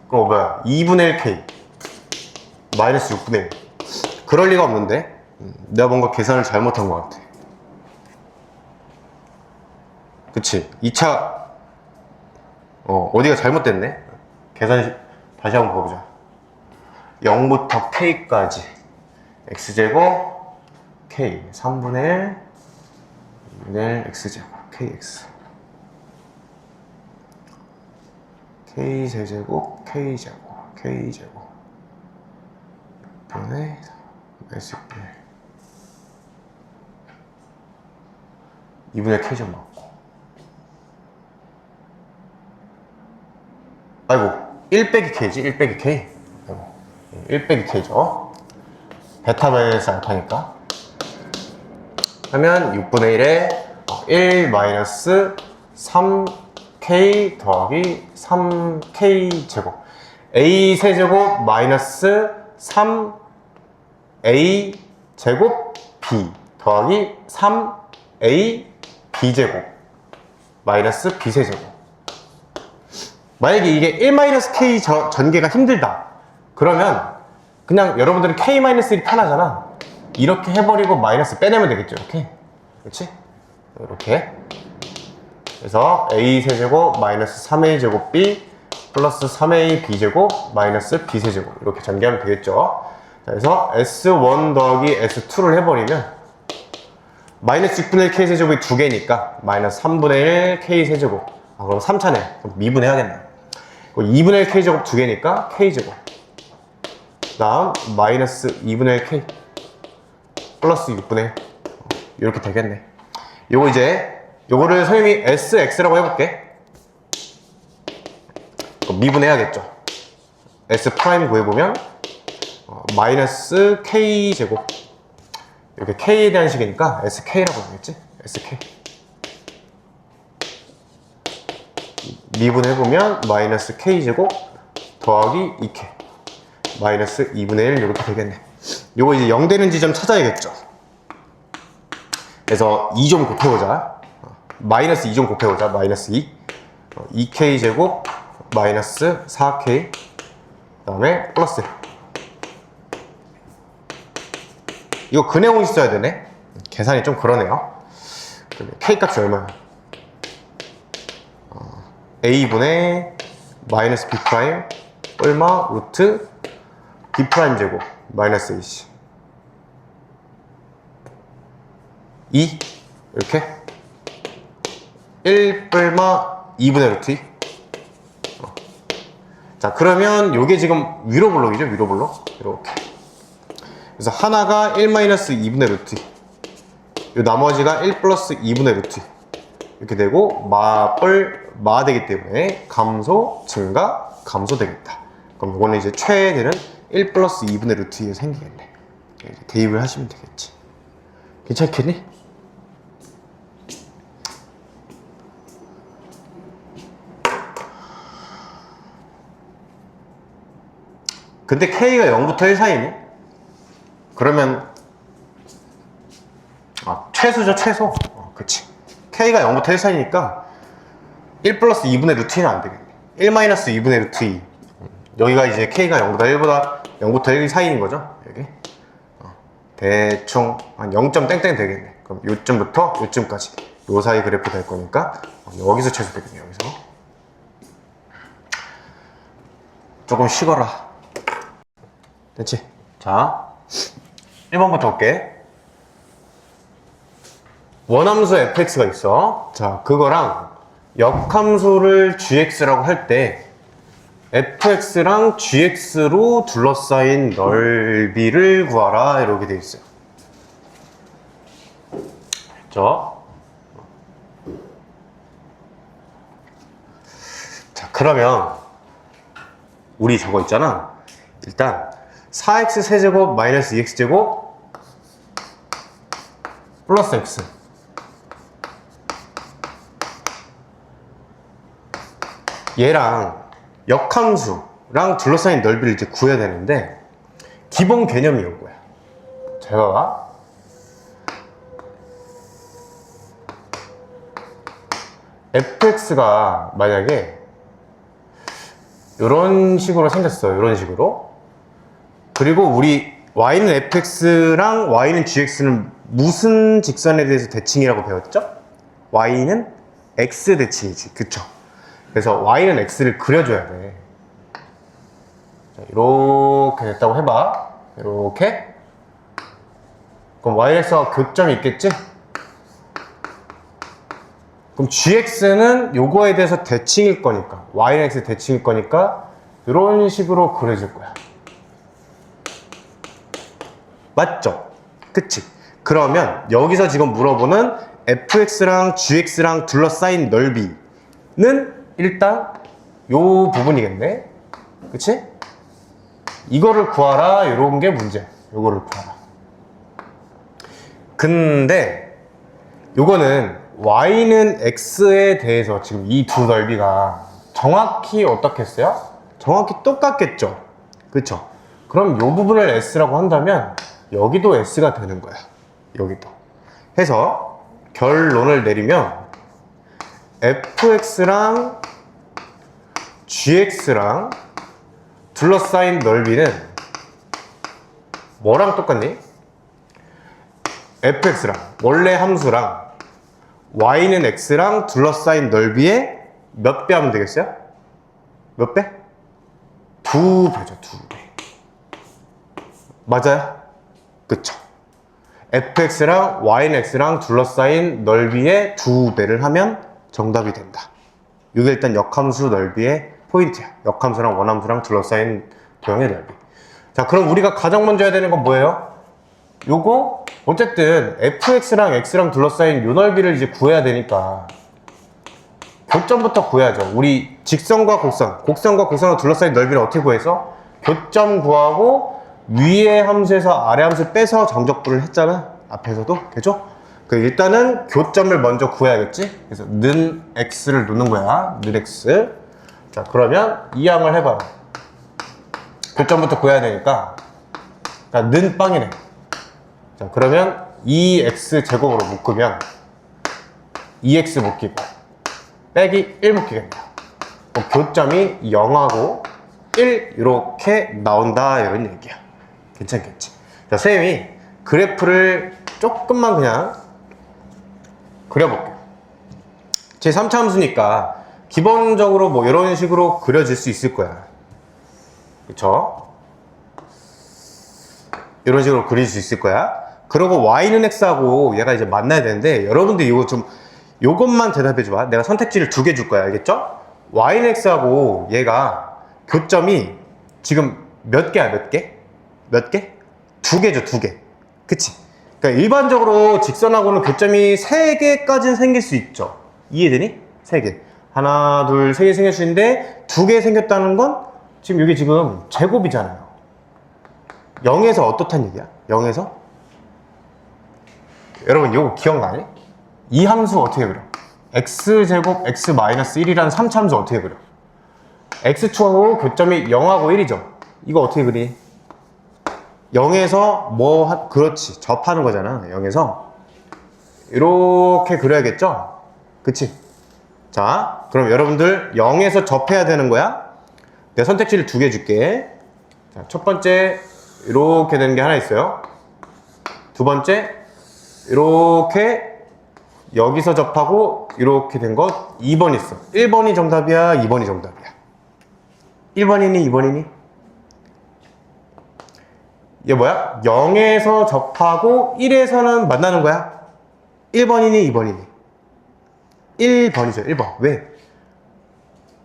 그럼 뭐야 2분의 1 k 마이너스 6분의 1. 그럴 리가 없는데? 내가 뭔가 계산을 잘못한 것 같아. 그치? 2차 어디가 잘못됐네? 계산 다시 한번 보자. 0부터 k까지 x제곱 k 3분의 1 x제곱 kx k 세제곱 k제곱 k제곱 분의 s6분의 2분의 k제곱 맞고 아이고 1 빼기 k지 1 빼기 k 1 빼기 k죠. 베타 마이너스 알파니까 하면 6분의 1에 1 마이너스 3k 더하기 3k 제곱 a 세제곱 마이너스 3a 제곱 b 더하기 3a b 제곱 마이너스 b 세제곱. 만약에 이게 1-k 전개가 힘들다 그러면 그냥 여러분들은 k-1이 편하잖아. 이렇게 해버리고 마이너스 빼내면 되겠죠. 이렇게 그렇지? 이렇게 그래서 a 세제곱 마이너스 3a 제곱 b 플러스 3a b제곱 마이너스 b 세제곱 이렇게 전개하면 되겠죠. 자, 그래서 s1 더하기 s2를 해버리면 마이너스 6분의 1 k 세제곱이 2개니까 마이너스 3분의 1 k 세제곱. 그럼 3차네. 그럼 미분해야겠네. 2분의 1 k제곱 2개니까 k제곱 다음 마이너스 2분의 1 k 플러스 6분의 1 이렇게 되겠네. 요거 이제 요거를 선생님이 sx라고 해볼게. 미분해야겠죠. s 프라임 구해보면 마이너스 k제곱 이렇게 k에 대한 식이니까 sk라고 하겠지. sk 미분해보면 마이너스 k제곱 더하기 2k 마이너스 2분의 1 이렇게 되겠네. 요거 이제 0 되는 지점 찾아야겠죠. 그래서 2 좀 곱해보자. 마이너스 2 좀 곱해보자. 마이너스 2 2k 제곱 마이너스 4k 그 다음에 플러스 1. 이거 근해공식 써야 되네. 계산이 좀 그러네요. k 값이 얼마야? a분의 마이너스 b 프라임 얼마 루트 b 프라임 제곱 마이너스 ac 2 이렇게 1 뿔마 2분의 루트 2. 자 그러면 요게 지금 위로 블록이죠. 위로 블록 이렇게 그래서 하나가 1-2분의 루트 2, 이 나머지가 1 플러스 2분의 루트 2 이렇게 되고 마되기 때문에 감소, 증가, 감소 되겠다. 그럼 이거는 이제 최대는 1 플러스 2분의 루트 2에 생기겠네. 이제 대입을 하시면 되겠지. 괜찮겠니? 근데 K가 0부터 1 사이니? 그러면 최소죠, 최소. 그치. K가 0부터 1 사이니까 1 플러스 2분의 루트 2는 안 되겠네. 1 마이너스 2분의 루트 2. 여기가 이제 K가 0부터 1 사이인 거죠, 여기. 대충 한 0. 땡땡 되겠네. 그럼 요쯤부터 요쯤까지 요 사이 그래프 될 거니까 여기서 최소 되겠네, 여기서. 조금 쉬거라. 됐지? 자, 1번부터 볼게. 원함수 fx가 있어. 자, 그거랑 역함수를 gx라고 할 때 fx랑 gx로 둘러싸인 넓이를 구하라 이렇게 돼 있어요. 자, 그러면 우리 저거 있잖아. 일단 4x 세제곱 마이너스 2x제곱 플러스 x, 얘랑 역함수랑 둘러싸인 넓이를 이제 구해야 되는데 기본 개념이 이거야. 잘 봐봐. fx가 만약에 이런 식으로 생겼어. 이런 식으로. 그리고 우리 y는 fx랑 y는 gx는 무슨 직선에 대해서 대칭이라고 배웠죠? y는 x 대칭이지. 그쵸? 그래서 y는 x를 그려줘야 돼. 자, 이렇게 됐다고 해봐. 이렇게. 그럼 yx와 교점이 있겠지? 그럼 gx는 요거에 대해서 대칭일 거니까, y는 x 대칭일 거니까 이런 식으로 그려줄 거야. 맞죠? 그치? 그러면 여기서 지금 물어보는 fx랑 gx랑 둘러싸인 넓이는 일단 요 부분이겠네? 그치? 이거를 구하라. 이런 게 문제. 요거를 구하라. 근데 요거는 y는 x에 대해서 지금 이 두 넓이가 정확히 어떻겠어요? 정확히 똑같겠죠? 그쵸? 그럼 요 부분을 s라고 한다면 여기도 s가 되는 거야. 여기도. 해서 결론을 내리면 fx랑 gx랑 둘러싸인 넓이는 뭐랑 똑같니? fx랑 원래 함수랑 y는 x랑 둘러싸인 넓이의 몇 배 하면 되겠어요? 몇 배? 2배죠, 2배. 맞아요? 그쵸? fx랑 y는 x랑 둘러싸인 넓이의 2배를 하면 정답이 된다. 이게 일단 역함수 넓이의 포인트야. 역함수랑 원함수랑 둘러싸인 도형의 넓이. 자, 그럼 우리가 가장 먼저 해야 되는 건 뭐예요? 요거 어쨌든 fx랑 x랑 둘러싸인 요 넓이를 이제 구해야 되니까 교점부터 구해야죠. 우리 직선과 곡선, 곡선과 곡선으로 둘러싸인 넓이를 어떻게 구해서? 교점 구하고 위에 함수에서 아래 함수 빼서 정적분을 했잖아. 앞에서도. 그죠? 그 일단은 교점을 먼저 구해야겠지? 그래서 는 x를 놓는 거야. 는 x. 자, 그러면 이항을 해봐요. 교점부터 구해야 되니까. 자, 는 빵이네. 자, 그러면 2x 제곱으로 묶으면 2x 묶이고 빼기 1 묶이겠네요. 교점이 0하고 1 이렇게 나온다 이런 얘기야. 괜찮겠지? 자, 선생님이 그래프를 조금만 그냥 그려볼게요. 제 3차 함수니까 기본적으로 뭐 이런 식으로 그려질 수 있을 거야. 그쵸? 이런 식으로 그릴 수 있을 거야. 그리고 y는 x하고 얘가 이제 만나야 되는데 여러분들 이거 좀 요것만 대답해 줘봐. 내가 선택지를 2개 줄 거야. 알겠죠? y는 x하고 얘가 교점이 지금 몇 개야? 몇 개? 몇 개? 두 개죠, 두 개. 그치? 그러니까 일반적으로 직선하고는 교점이 3개까지는 생길 수 있죠. 이해되니? 3개. 하나, 둘, 3개 생길 수 있는데 2개 생겼다는 건 지금 이게 지금 제곱이잖아요. 0에서 어떻단 얘기야? 0에서? 여러분 이거 기억나니? 이 함수 어떻게 그려? x제곱 x-1이라는 3차함수 어떻게 그려? x축하고 교점이 0하고 1이죠. 이거 어떻게 그리? 0에서 그렇지, 접하는 거잖아. 0에서 이렇게 그려야겠죠? 그치? 자, 그럼 여러분들 0에서 접해야 되는 거야. 내가 선택지를 2개 줄게. 자, 첫 번째 이렇게 되는 게 하나 있어요. 두 번째 이렇게 여기서 접하고 이렇게 된 것 2번 있어. 1번이 정답이야, 2번이 정답이야? 1번이니 2번이니? 얘 뭐야? 0에서 접하고 1에서는 만나는 거야? 1번이니 2번이니? 1번이죠. 1번. 왜?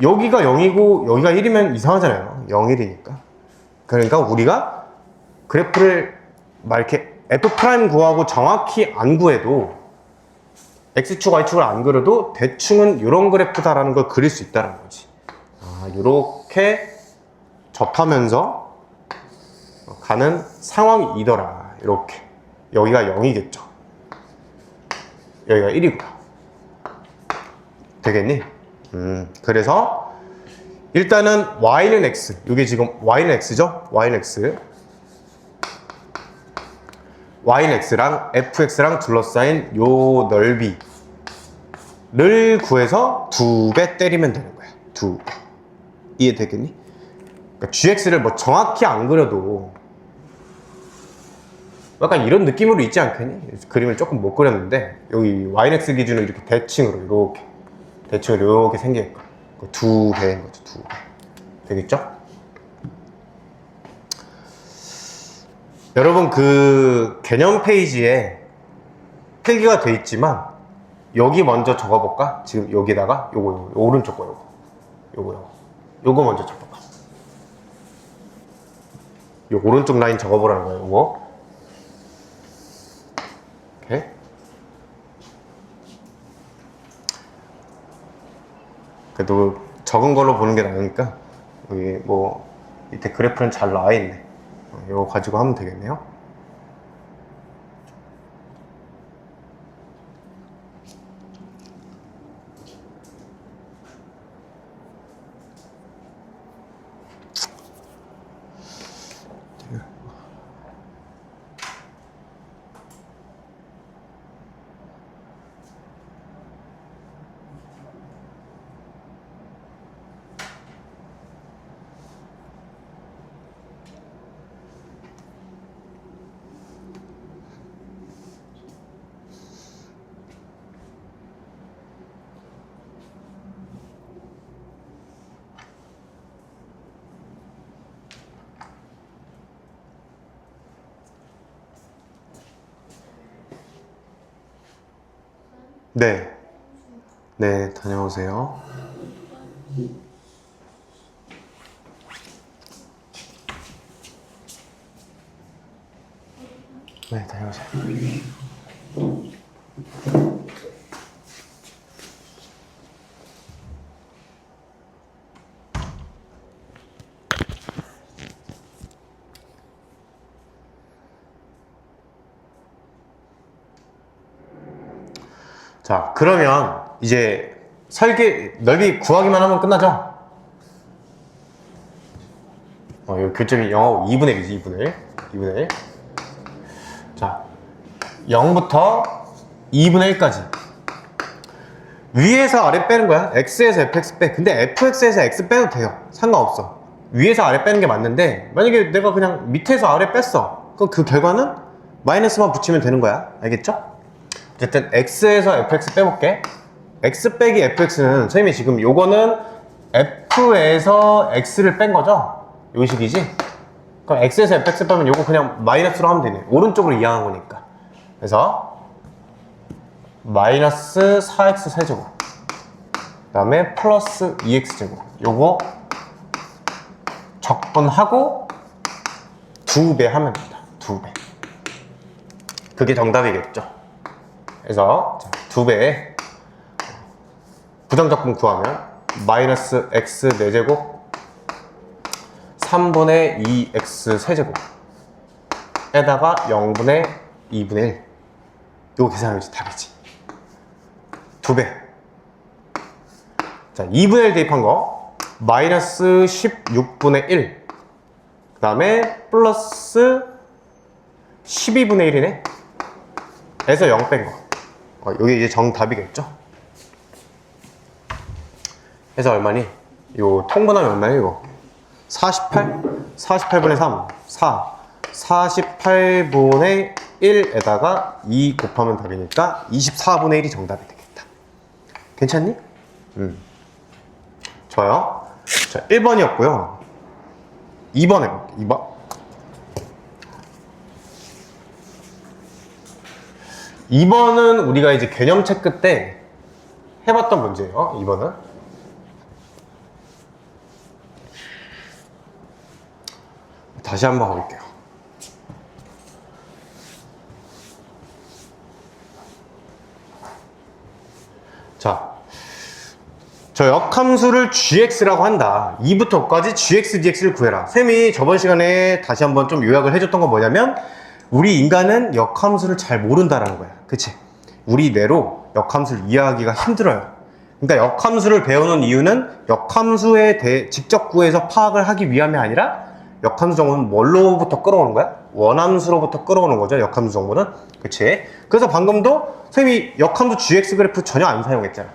여기가 0이고 여기가 1이면 이상하잖아요. 0, 1이니까. 그러니까 우리가 그래프를 막 이렇게 F' 구하고 정확히 안 구해도 X축, Y축을 안 그려도 대충은 이런 그래프다라는 걸 그릴 수 있다는 거지. 아, 이렇게 접하면서 가는 상황이더라. 이렇게. 여기가 0이겠죠. 여기가 1이고요. 되겠니? 그래서 일단은 y는 x. 이게 지금 y는 x죠? y는 x. y는 x랑 fx랑 둘러싸인 요 넓이를 구해서 2배 때리면 되는 거야. 2배. 이해되겠니? 그러니까 gx를 뭐 정확히 안 그려도 약간 이런 느낌으로 있지 않겠니? 그림을 조금 못 그렸는데 여기 y는 x 기준으로 이렇게 대칭으로 이렇게 생기게끔 2배인 거죠. 2배. 되겠죠? 여러분 그 개념 페이지에 필기가 돼 있지만 여기 먼저 적어볼까? 지금 여기다가 요거 오른쪽 거 요거 먼저 적어봐. 요 오른쪽 라인 적어보라는 거예요. 요거. 오케이. 그래도 적은 걸로 보는 게 나으니까 여기 뭐 밑에 그래프는 잘 나와 있네. 이거 가지고 하면 되겠네요. 네. 네, 다녀오세요. 네, 다녀오세요. 자, 그러면 이제 넓이 구하기만 하면 끝나죠? 여기 교점이 0하고 2분의 1이지, 2분의 1. 자, 0부터 2분의 1까지. 위에서 아래 빼는 거야. x에서 fx 빼. 근데 fx에서 x 빼도 돼요. 상관없어. 위에서 아래 빼는 게 맞는데, 만약에 내가 그냥 밑에서 아래 뺐어. 그럼 그 결과는 마이너스만 붙이면 되는 거야. 알겠죠? 어쨌든 x에서 fx 빼볼게. x 빼기 fx는 선생님이 지금 요거는 f에서 x를 뺀 거죠? 요 식이지? 그럼 x에서 fx 빼면 요거 그냥 마이너스로 하면 되네. 오른쪽으로 이항한 거니까. 그래서 마이너스 4x 세제곱 그 다음에 플러스 2x 제곱 요거 적분하고 2배 하면 된다. 2배. 2배. 그게 정답이겠죠. 그래서 2배의 부정적분 구하면 마이너스 x 4제곱 3분의 2x 세제곱 에다가 0분의 2분의 1. 요거 계산하면 답이지. 2배. 자, 2분의 1 대입한 거 마이너스 16분의 1. 그 다음에 플러스 12분의 1이네. 에서 0 뺀 거. 요게 이제 정답이겠죠. 해서 얼마니? 요 통분하면 얼마니 이거? 48? 48분의 3 4 48분의 1에다가 2 곱하면 답이니까 24분의 1이 정답이 되겠다. 괜찮니? 좋아요. 자, 1번이었고요 2번 해볼게. 2번 2번은 우리가 이제 개념 체크 때 해봤던 문제예요. 2번은 다시 한번 가볼게요. 자, 저 역함수를 gx라고 한다. 2부터 5까지 gx, dx를 구해라. 쌤이 저번 시간에 다시 한번 좀 요약을 해줬던 건 뭐냐면 우리 인간은 역함수를 잘 모른다라는 거야. 그치? 우리 뇌로 역함수를 이해하기가 힘들어요. 그러니까 역함수를 배우는 이유는 역함수에 대해 직접 구해서 파악을 하기 위함이 아니라 역함수 정보는 뭘로부터 끌어오는 거야? 원함수로부터 끌어오는 거죠. 역함수 정보는. 그치? 그래서 방금도 쌤이 역함수 gx 그래프 전혀 안 사용했잖아.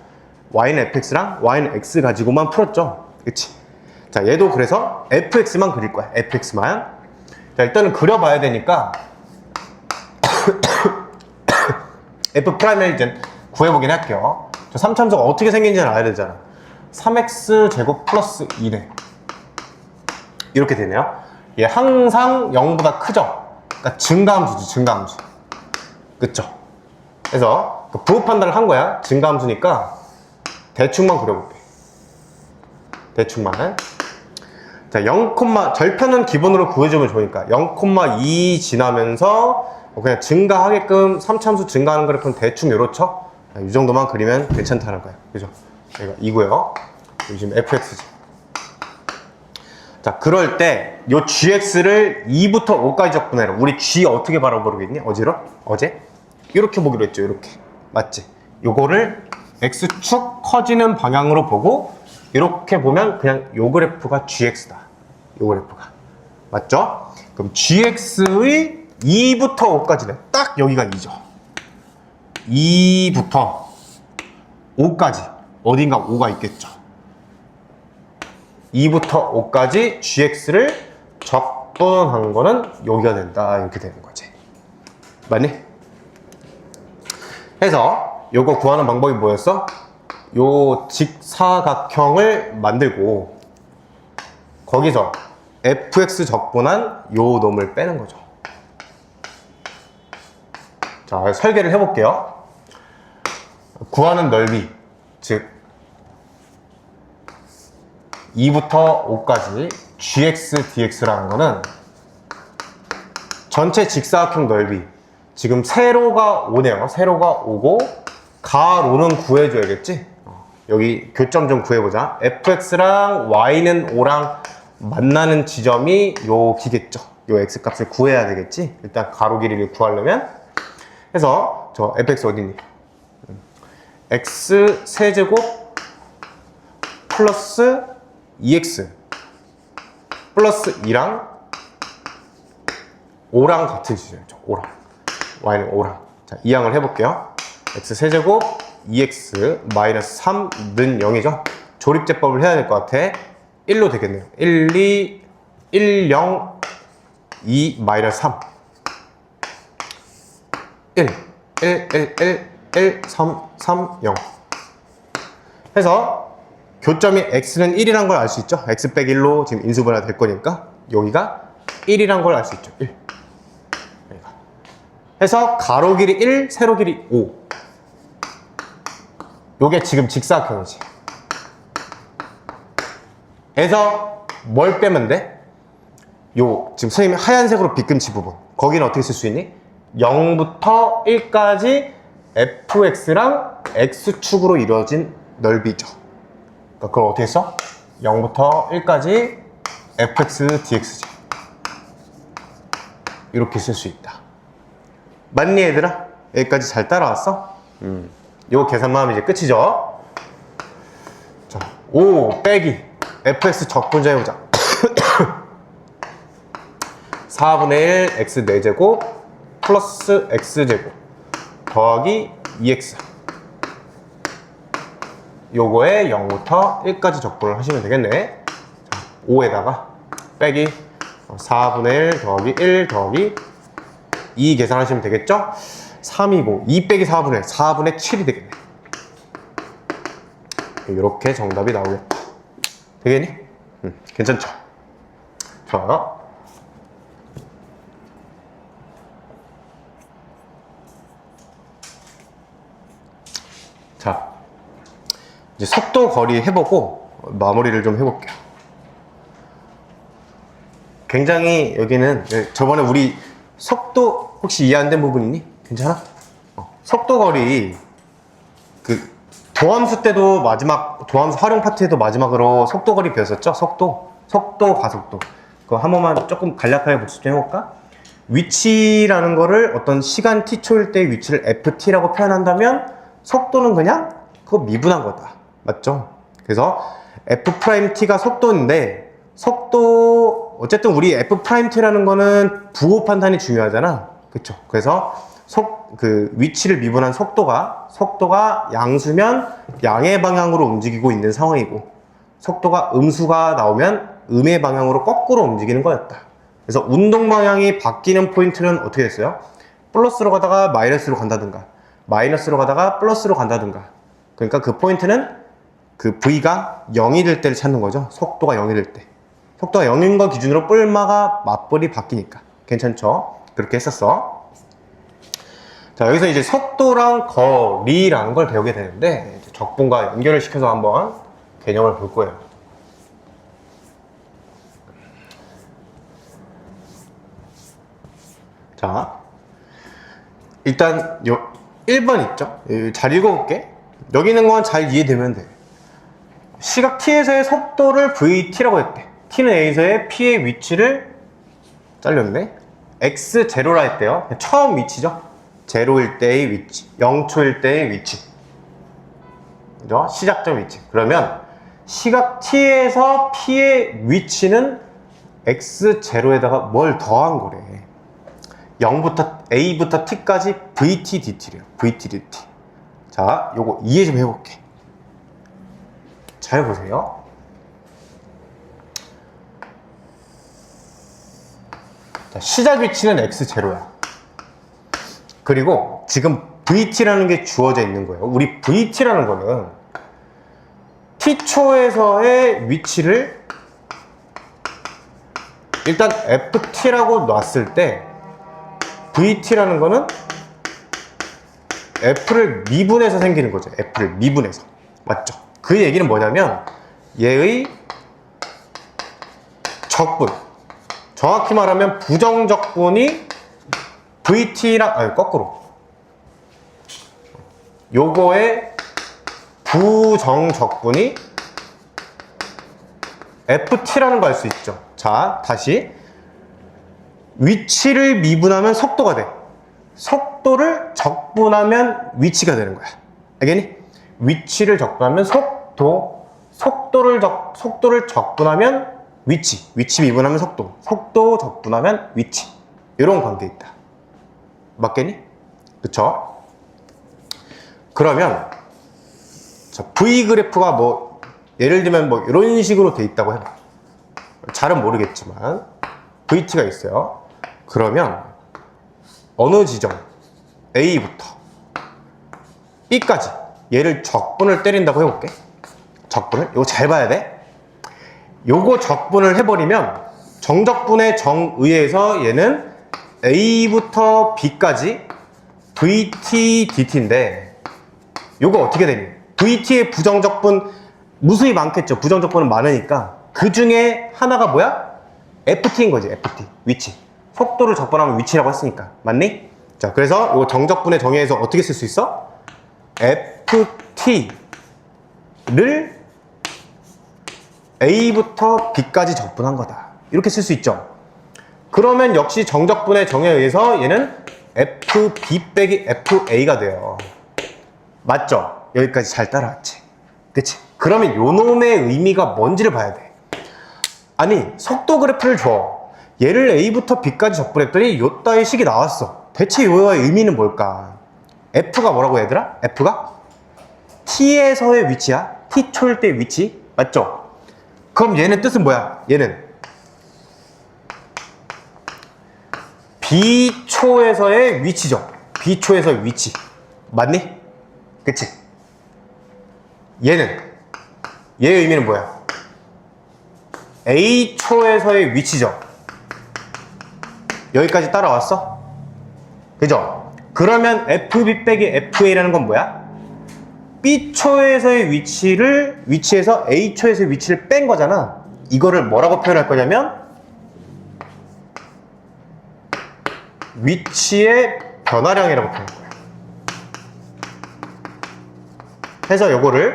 y는 fx랑 y는 x 가지고만 풀었죠. 그치? 자, 얘도 그래서 fx만 그릴 거야. fx만. 자, 일단은 그려봐야 되니까 f'을 이제 구해보긴 할게요. 저 3참수가 어떻게 생긴지는 알아야 되잖아. 3x 제곱 플러스 2네. 이렇게 되네요. 얘 항상 0보다 크죠? 그러니까 증가함수지, 증가함수. 그쵸? 그래서 그 부호 판단을 한 거야. 증가함수니까 대충만 그려볼게. 대충만. 자, 0, 절편은 기본으로 구해주면 좋으니까 0,2 지나면서 그냥 증가하게끔 3참수 증가하는 그래프는 대충 요렇죠? 이 정도만 그리면 괜찮다는 거예요. 그죠? 여기가 2고요. 여기 지금 fx지. 자, 그럴 때 요 gx를 2부터 5까지 적분해라. 우리 g 어떻게 바라보겠니? 어제? 이렇게 보기로 했죠. 이렇게. 맞지? 요거를 x축 커지는 방향으로 보고 이렇게 보면 그냥 요 그래프가 gx다. 요 그래프가. 맞죠? 그럼 gx의 2부터 5까지는 딱 여기가 2죠. 2부터 5까지 어딘가 5가 있겠죠. 2부터 5까지 gx를 적분한 거는 여기가 된다. 이렇게 되는 거지. 맞니? 해서 요거 구하는 방법이 뭐였어? 요 직사각형을 만들고 거기서 fx 적분한 요 놈을 빼는 거죠. 자, 설계를 해볼게요. 구하는 넓이, 즉 2부터 5까지 gx, dx라는 거는 전체 직사각형 넓이, 지금 세로가 5네요. 세로가 5고 가로는 구해줘야겠지? 여기 교점 좀 구해보자. fx랑 y는 5랑 만나는 지점이 여기겠죠. 요 x값을 구해야 되겠지? 일단 가로 길이를 구하려면. 해서 저 fx 어디니? x 세제곱 플러스 2x 플러스 2랑 5랑 같은 지점이죠. 5랑 y는 5랑. 자, 이항을 해볼게요. x 세제곱 2x 마이너스 3는 0이죠. 조립제법을 해야 될 것 같아. 1로 되겠네요. 1, 2, 1, 0, 2, 마이너스 3 1, 1, 1, 1, 1, 3, 3, 0 해서 교점이 x는 1이란 걸 알 수 있죠. x 빼기 1로 지금 인수분해가 될 거니까 여기가 1이란 걸 알 수 있죠. 1 여기가. 해서 가로 길이 1, 세로 길이 5 요게 지금 직사각형이지. 해서 뭘 빼면 돼? 요 지금 선생님이 하얀색으로 빗금치 부분, 거기는 어떻게 쓸 수 있니? 0부터 1까지 fx랑 x축으로 이루어진 넓이죠. 그러니까 그걸 어떻게 써? 0부터 1까지 fx dx지. 이렇게 쓸 수 있다. 맞니 얘들아? 여기까지 잘 따라왔어? 요 계산만 하면 이제 끝이죠. 자, 5 빼기 fx 적분자 해보자. 4분의 1 x 4제곱 플러스 x제곱 더하기 2x, 요거에 0부터 1까지 적분을 하시면 되겠네. 자, 5에다가 빼기 4분의 1 더하기 1 더하기 2 계산하시면 되겠죠? 3이고 2 빼기 4분의 1, 4분의 7이 되겠네. 이렇게 정답이 나오겠다. 되겠니? 괜찮죠? 자, 자, 이제 속도 거리 해보고 마무리를 좀 해볼게요. 굉장히 여기는 저번에 우리 속도 혹시 이해 안 된 부분 있니? 괜찮아? 속도 거리 그 도함수 때도 마지막 도함수 활용 파트에도 마지막으로 속도 거리 배웠었죠? 속도 가속도. 그거 한 번만 조금 간략하게 복습 좀 해볼까? 위치라는 거를 어떤 시간 t초일 때의 위치를 ft라고 표현한다면 속도는 그냥 그거 미분한 거다. 맞죠? 그래서 f't가 속도인데, 속도 어쨌든 우리 f't라는 거는 부호 판단이 중요하잖아. 그쵸? 그래서 그 위치를 미분한 속도가 양수면 양의 방향으로 움직이고 있는 상황이고, 속도가 음수가 나오면 음의 방향으로 거꾸로 움직이는 거였다. 그래서 운동 방향이 바뀌는 포인트는 어떻게 됐어요? 플러스로 가다가 마이너스로 간다든가, 마이너스로 가다가 플러스로 간다든가. 그러니까 그 포인트는 그 V가 0이 될 때를 찾는 거죠. 속도가 0이 될 때. 속도가 0인 거 기준으로 뿔마가 맞벌이 바뀌니까. 괜찮죠? 그렇게 했었어. 자, 여기서 이제 속도랑 거리라는 걸 배우게 되는데, 이제 적분과 연결을 시켜서 한번 개념을 볼 거예요. 자, 일단 요 1번 있죠? 잘 읽어볼게. 여기 있는 건 잘 이해되면 돼. 시각 t에서의 속도를 vt라고 했대. t는 a에서의 p의 위치를 잘렸네. x0라 했대요. 처음 위치죠. 0일 때의 위치, 0초일 때의 위치, 그죠? 시작점 위치. 그러면 시각 t에서 p의 위치는 x0에다가 뭘 더한 거래. 0부터 a부터 t까지 vt dt래요. vt dt. 자, 요거 이해 좀 해볼게. 잘 보세요. 자, 시작 위치는 x0야. 그리고 지금 vt라는 게 주어져 있는 거예요. 우리 vt라는 거는 t초에서의 위치를 일단 ft라고 놨을 때, vt라는 거는 f를 미분해서 생기는 거죠. f를 미분해서. 맞죠? 그 얘기는 뭐냐면 얘의 적분, 정확히 말하면 부정적분이 vt랑, 아니 거꾸로, 요거의 부정적분이 ft라는 걸 알 수 있죠. 자, 다시 위치를 미분하면 속도가 돼. 속도를 적분하면 위치가 되는 거야. 알겠니? 위치를 적분하면 속도를 적분하면 위치 미분하면 속도 적분하면 위치. 이런 관계 있다. 맞겠니? 그쵸? 그러면 자, V 그래프가 뭐 예를 들면 뭐 이런 식으로 돼 있다고 해봐. 잘은 모르겠지만 VT가 있어요. 그러면 어느 지점 A부터 B까지 얘를 적분을 때린다고 해볼게. 적분을, 이거 잘 봐야 돼. 요거 적분을 해버리면 정적분의 정의에서 얘는 A부터 B까지 VT DT인데, 요거 어떻게 되니? VT의 부정적분 무수히 많겠죠. 부정적분은 많으니까. 그 중에 하나가 뭐야? ft인 거지, ft. 위치. 속도를 적분하면 위치라고 했으니까. 맞니? 자, 그래서 이 정적분의 정의에서 어떻게 쓸 수 있어? ft를 a부터 b까지 적분한 거다. 이렇게 쓸 수 있죠. 그러면 역시 정적분의 정의에 의해서 얘는 fb 빼기 fa가 돼요. 맞죠? 여기까지 잘 따라왔지. 그치? 그러면 요 놈의 의미가 뭔지를 봐야 돼. 아니, 속도 그래프를 줘. 얘를 a부터 b까지 적분했더니 요 따위 식이 나왔어. 대체 요의 의미는 뭘까? f가 뭐라고 얘들아? f가 t에서의 위치야. t초일 때의 위치. 맞죠? 그럼 얘는 뜻은 뭐야? 얘는 b초에서의 위치죠. b초에서의 위치. 맞니? 그치? 얘의 의미는 뭐야? a초에서의 위치죠. 여기까지 따라왔어? 그죠? 그러면 fb 빼기 fa라는 건 뭐야? b초에서의 위치에서 a초에서의 위치를 뺀 거잖아. 이거를 뭐라고 표현할 거냐면 위치의 변화량이라고 표현할 거야. 해서 요거를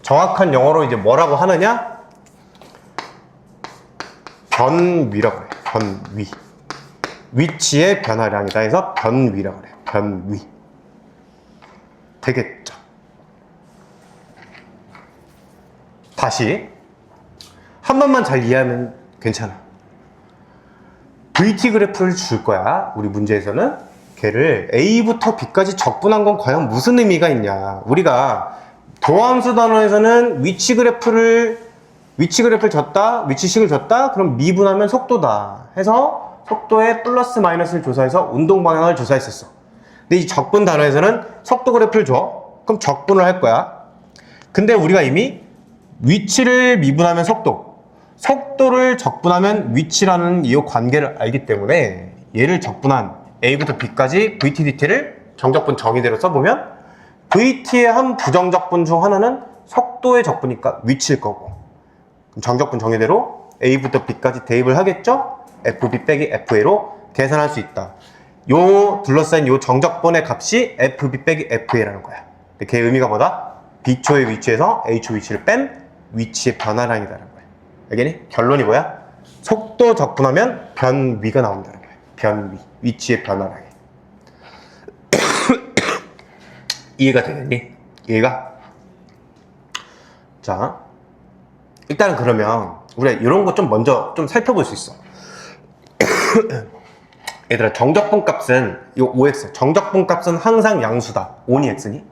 정확한 영어로 이제 뭐라고 하느냐? 변위라고 그래. 변위. 위치의 변화량이다 해서 변위라고 그래. 변위. 되겠죠? 다시 한 번만 잘 이해하면 괜찮아. VT 그래프를 줄 거야. 우리 문제에서는 걔를 A부터 B까지 적분한 건 과연 무슨 의미가 있냐. 우리가 도함수 단원에서는 위치 그래프를 줬다, 위치식을 줬다, 그럼 미분하면 속도다 해서 속도의 플러스 마이너스를 조사해서 운동 방향을 조사했었어. 근데 이 적분 단원에서는 속도 그래프를 줘. 그럼 적분을 할 거야. 근데 우리가 이미 위치를 미분하면 속도를 적분하면 위치라는 이 관계를 알기 때문에 얘를 적분한 A부터 B까지 VT DT를 정적분 정의대로 써보면 VT의 한 부정적분 중 하나는 속도의 적분이니까 위치일 거고, 그럼 정적분 정의대로 A부터 B까지 대입을 하겠죠? FB 빼기 FA로 계산할 수 있다. 요 둘러싸인 요 정적분의 값이 FB 빼기 FA라는 거야. 걔 의미가 뭐다? B초의 위치에서 A초 위치를 뺀 위치의 변화량이다라는 거야. 알겠니? 결론이 뭐야? 속도 적분하면 변위가 나온다는 거야. 변위. 위치의 변화량이. 이해가 되겠니? 이해가? 자, 일단은 그러면 우리가 이런 거 좀 먼저 좀 살펴볼 수 있어. 얘들아, 정적분 값은 이거 5x. 정적분 값은 항상 양수다. 5니 x니?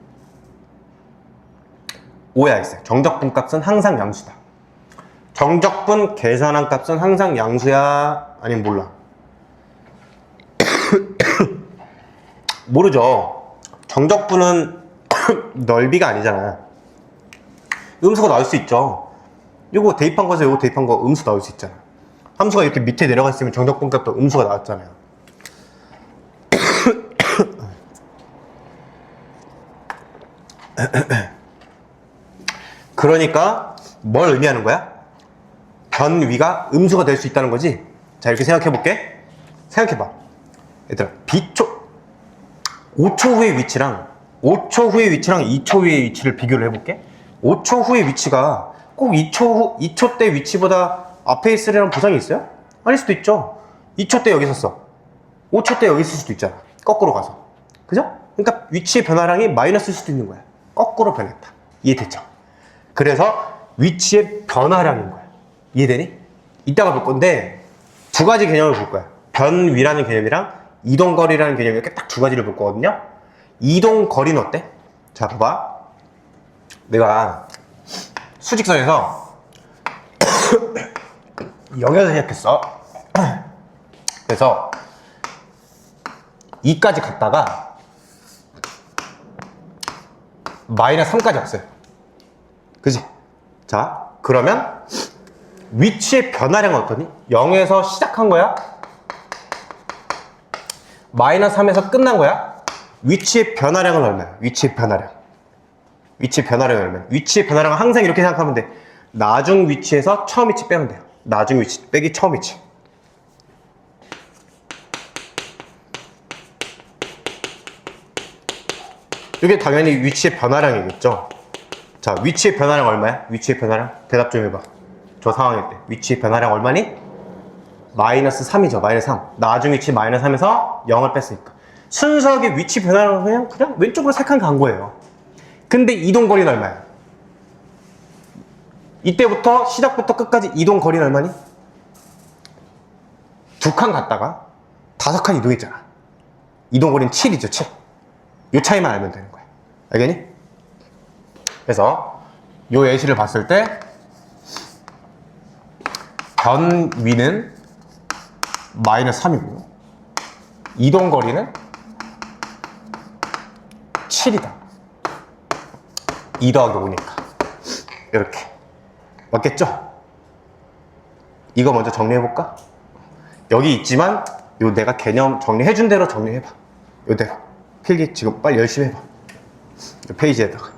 5야 x. 정적분 값은 항상 양수다. 정적분 계산한 값은 항상 양수야? 아니면 몰라? 모르죠. 정적분은 넓이가 아니잖아. 음수가 나올 수 있죠. 요거 대입한 거에서 요거 대입한 거 음수 나올 수 있잖아. 함수가 이렇게 밑에 내려가 있으면 정적분 값도 음수가 나왔잖아요. 그러니까 뭘 의미하는 거야? 변위가 음수가 될 수 있다는 거지. 자, 이렇게 생각해 볼게. 생각해 봐. 얘들아, B초 5초 후의 위치랑 5초 후의 위치랑 2초 후의 위치를 비교를 해볼게. 5초 후의 위치가 꼭 2초 때 위치보다 앞에 있으려는 보장이 있어요? 아닐 수도 있죠. 2초 때 여기 섰어. 5초 때 여기 있을 수도 있잖아. 거꾸로 가서. 그죠? 그러니까 위치의 변화량이 마이너스일 수도 있는 거야. 거꾸로 변했다. 이해됐죠? 그래서 위치의 변화량인 거야. 이해되니? 이따가 볼 건데 두 가지 개념을 볼 거야. 변위라는 개념이랑 이동거리라는 개념, 이렇게 딱 두 가지를 볼 거거든요. 이동거리는 어때? 자, 봐봐. 내가 수직선에서 여기서 시작했어. 그래서 2까지 갔다가 마이너스 3까지 왔어요. 그지? 자, 그러면 위치의 변화량은 어떠니? 0에서 시작한 거야? 마이너스 3에서 끝난 거야? 위치의 변화량은 얼마야? 위치의 변화량. 위치의 변화량은 얼마야? 위치의 변화량은 항상 이렇게 생각하면 돼. 나중 위치에서 처음 위치 빼면 돼요. 나중 위치 빼기 처음 위치. 이게 당연히 위치의 변화량이겠죠. 자, 위치의 변화량 얼마야? 위치의 변화량? 대답 좀 해봐. 저 상황일 때 위치의 변화량 얼마니? 마이너스 3이죠. 마이너스 3. 나중 위치 마이너스 3에서 0을 뺐으니까 순수하게 위치 변화량은 그냥 왼쪽으로 살짝 간 거예요. 근데 이동거리는 얼마야? 이때부터 시작부터 끝까지 이동거리는 얼마니? 2칸 갔다가 5칸 이동했잖아. 이동거리는 7이죠. 7. 이 차이만 알면 되는 거야. 알겠니? 그래서 이 예시를 봤을 때 변위는 마이너스 3이고요. 이동거리는 7이다. 2 더하기 5니까. 이렇게. 맞겠죠? 이거 먼저 정리해볼까? 여기 있지만 요 내가 개념 정리해준 대로 정리해봐. 요대로. 필기 지금 빨리 열심히 해봐. 요 페이지에다가.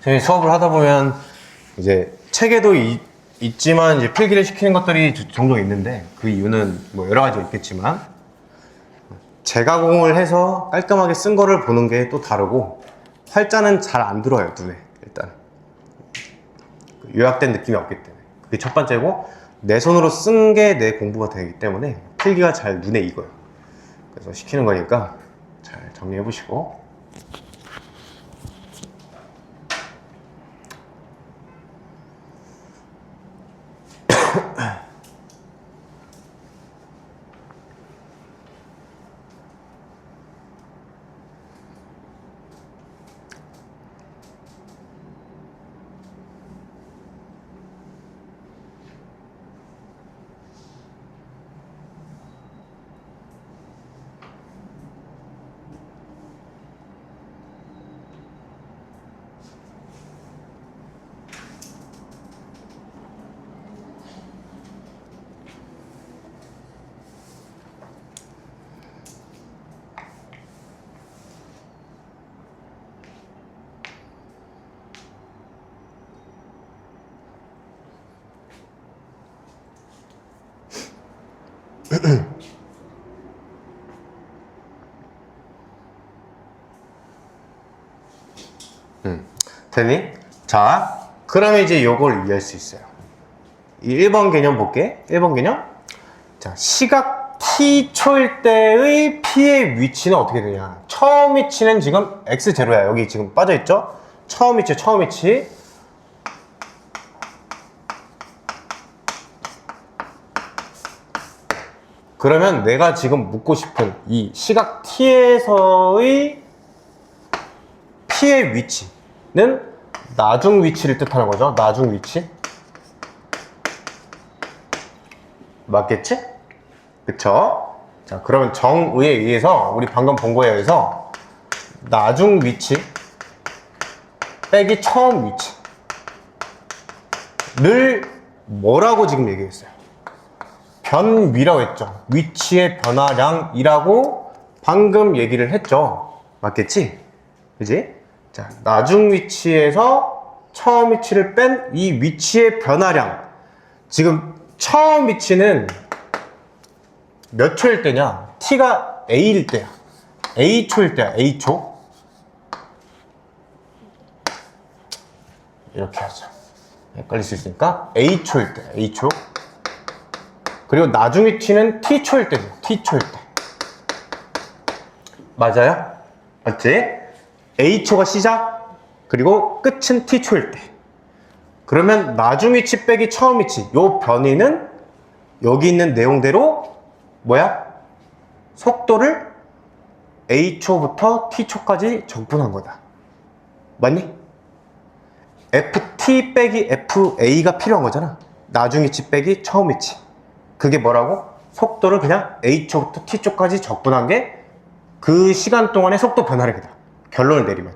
저희 수업을 하다 보면 이제 책에도 있지만 이제 필기를 시키는 것들이 종종 있는데 그 이유는 뭐 여러 가지 있겠지만 재가공을 해서 깔끔하게 쓴 거를 보는 게 또 다르고 활자는 잘 안 들어요. 눈에 일단 요약된 느낌이 없기 때문에 그게 첫 번째고 내 손으로 쓴 게 내 공부가 되기 때문에 필기가 잘 눈에 익어요. 그래서 시키는 거니까 잘 정리해 보시고 되니? 자, 그러면 이제 요걸 이해할 수 있어요. 이 1번 개념 볼게. 1번 개념. 자, 시각 t초일 때의 p의 위치는 어떻게 되냐? 처음 위치는 지금 x0야. 여기 지금 빠져있죠? 처음 위치, 처음 위치. 그러면 내가 지금 묻고 싶은 이 시각 t에서의 p의 위치는 나중 위치를 뜻하는 거죠. 나중 위치. 맞겠지? 그쵸? 자, 그러면 정의에 의해서 우리 방금 본 거에 의해서 나중 위치 빼기 처음 위치를 뭐라고 지금 얘기했어요? 변위라고 했죠. 위치의 변화량이라고 방금 얘기를 했죠. 맞겠지? 그지? 자, 나중 위치에서 처음 위치를 뺀 이 위치의 변화량. 지금 처음 위치는 몇 초일 때냐? t가 a일 때야. a초일 때야. a초. 이렇게 하자. 헷갈릴 수 있으니까 a초일 때, a초. 그리고 나중 위치는 t초일 때죠. t초일 때. 맞아요? 맞지? a초가 시작, 그리고 끝은 t초일 때. 그러면 나중 위치 빼기 처음 위치, 요 변이는 여기 있는 내용대로 뭐야? 속도를 a초부터 t초까지 적분한 거다. 맞니? ft 빼기 fa가 필요한 거잖아. 나중 위치 빼기 처음 위치. 그게 뭐라고? 속도를 그냥 a초부터 t초까지 적분한 게 그 시간 동안의 속도 변화량이다. 결론을 내리면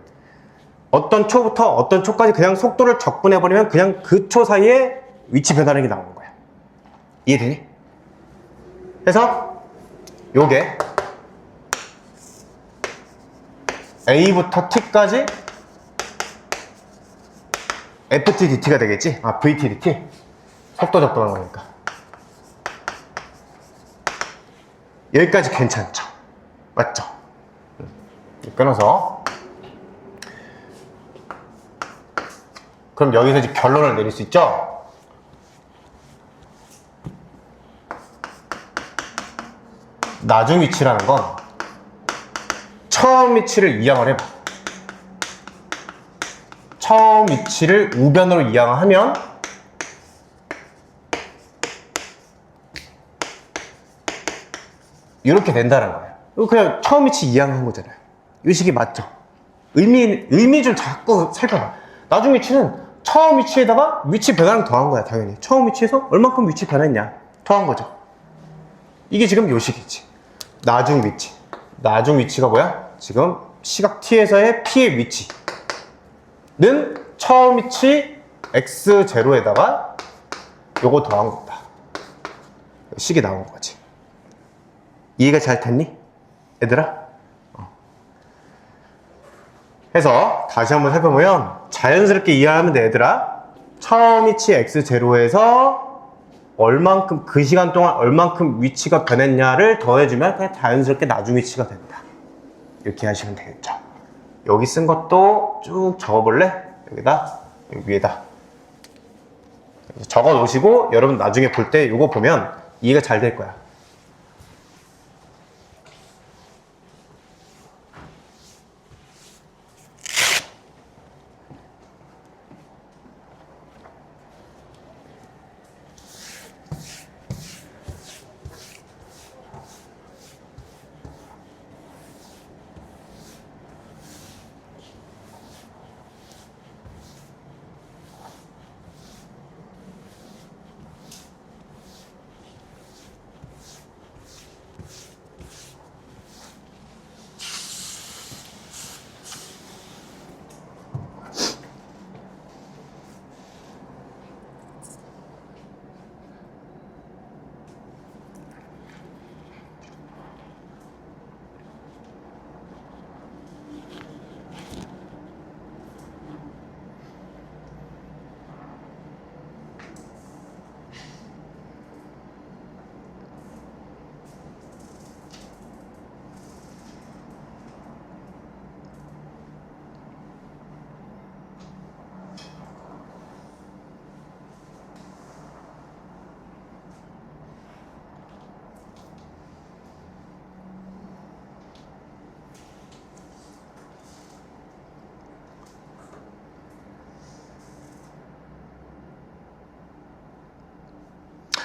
어떤 초부터 어떤 초까지 그냥 속도를 적분해버리면 그냥 그 초 사이에 위치 변화량이 나오는 거야. 이해되니? 그래서 요게 a부터 t까지 ft dt가 되겠지? 아, vt dt? 속도 적분한 거니까. 여기까지 괜찮죠? 맞죠? 끊어서. 그럼 여기서 이제 결론을 내릴 수 있죠? 나중 위치라는 건 처음 위치를 이항을 해봐. 처음 위치를 우변으로 이항하면 이렇게 된다는 거예요. 이거 그냥 처음 위치 이항한 거잖아요. 이 식이 맞죠? 의미 좀 자꾸 살펴봐. 나중 위치는 처음 위치에다가 위치 변화량 더한 거야, 당연히. 처음 위치에서 얼만큼 위치 변했냐 더한 거죠. 이게 지금 요 식이지. 나중 위치. 나중 위치가 뭐야? 지금 시각 t에서의 p의 위치는 처음 위치 x0에다가 요거 더한 거다. 식이 나온 거지. 이해가 잘 됐니? 얘들아? 해서 다시 한번 살펴보면 자연스럽게 이해하면 돼, 얘들아. 처음 위치 x0에서 얼만큼, 그 시간 동안 얼만큼 위치가 변했냐를 더해주면 그냥 자연스럽게 나중 위치가 된다. 이렇게 하시면 되겠죠. 여기 쓴 것도 쭉 적어볼래? 여기다, 여기 위에다 적어 놓으시고 여러분 나중에 볼 때 이거 보면 이해가 잘 될 거야.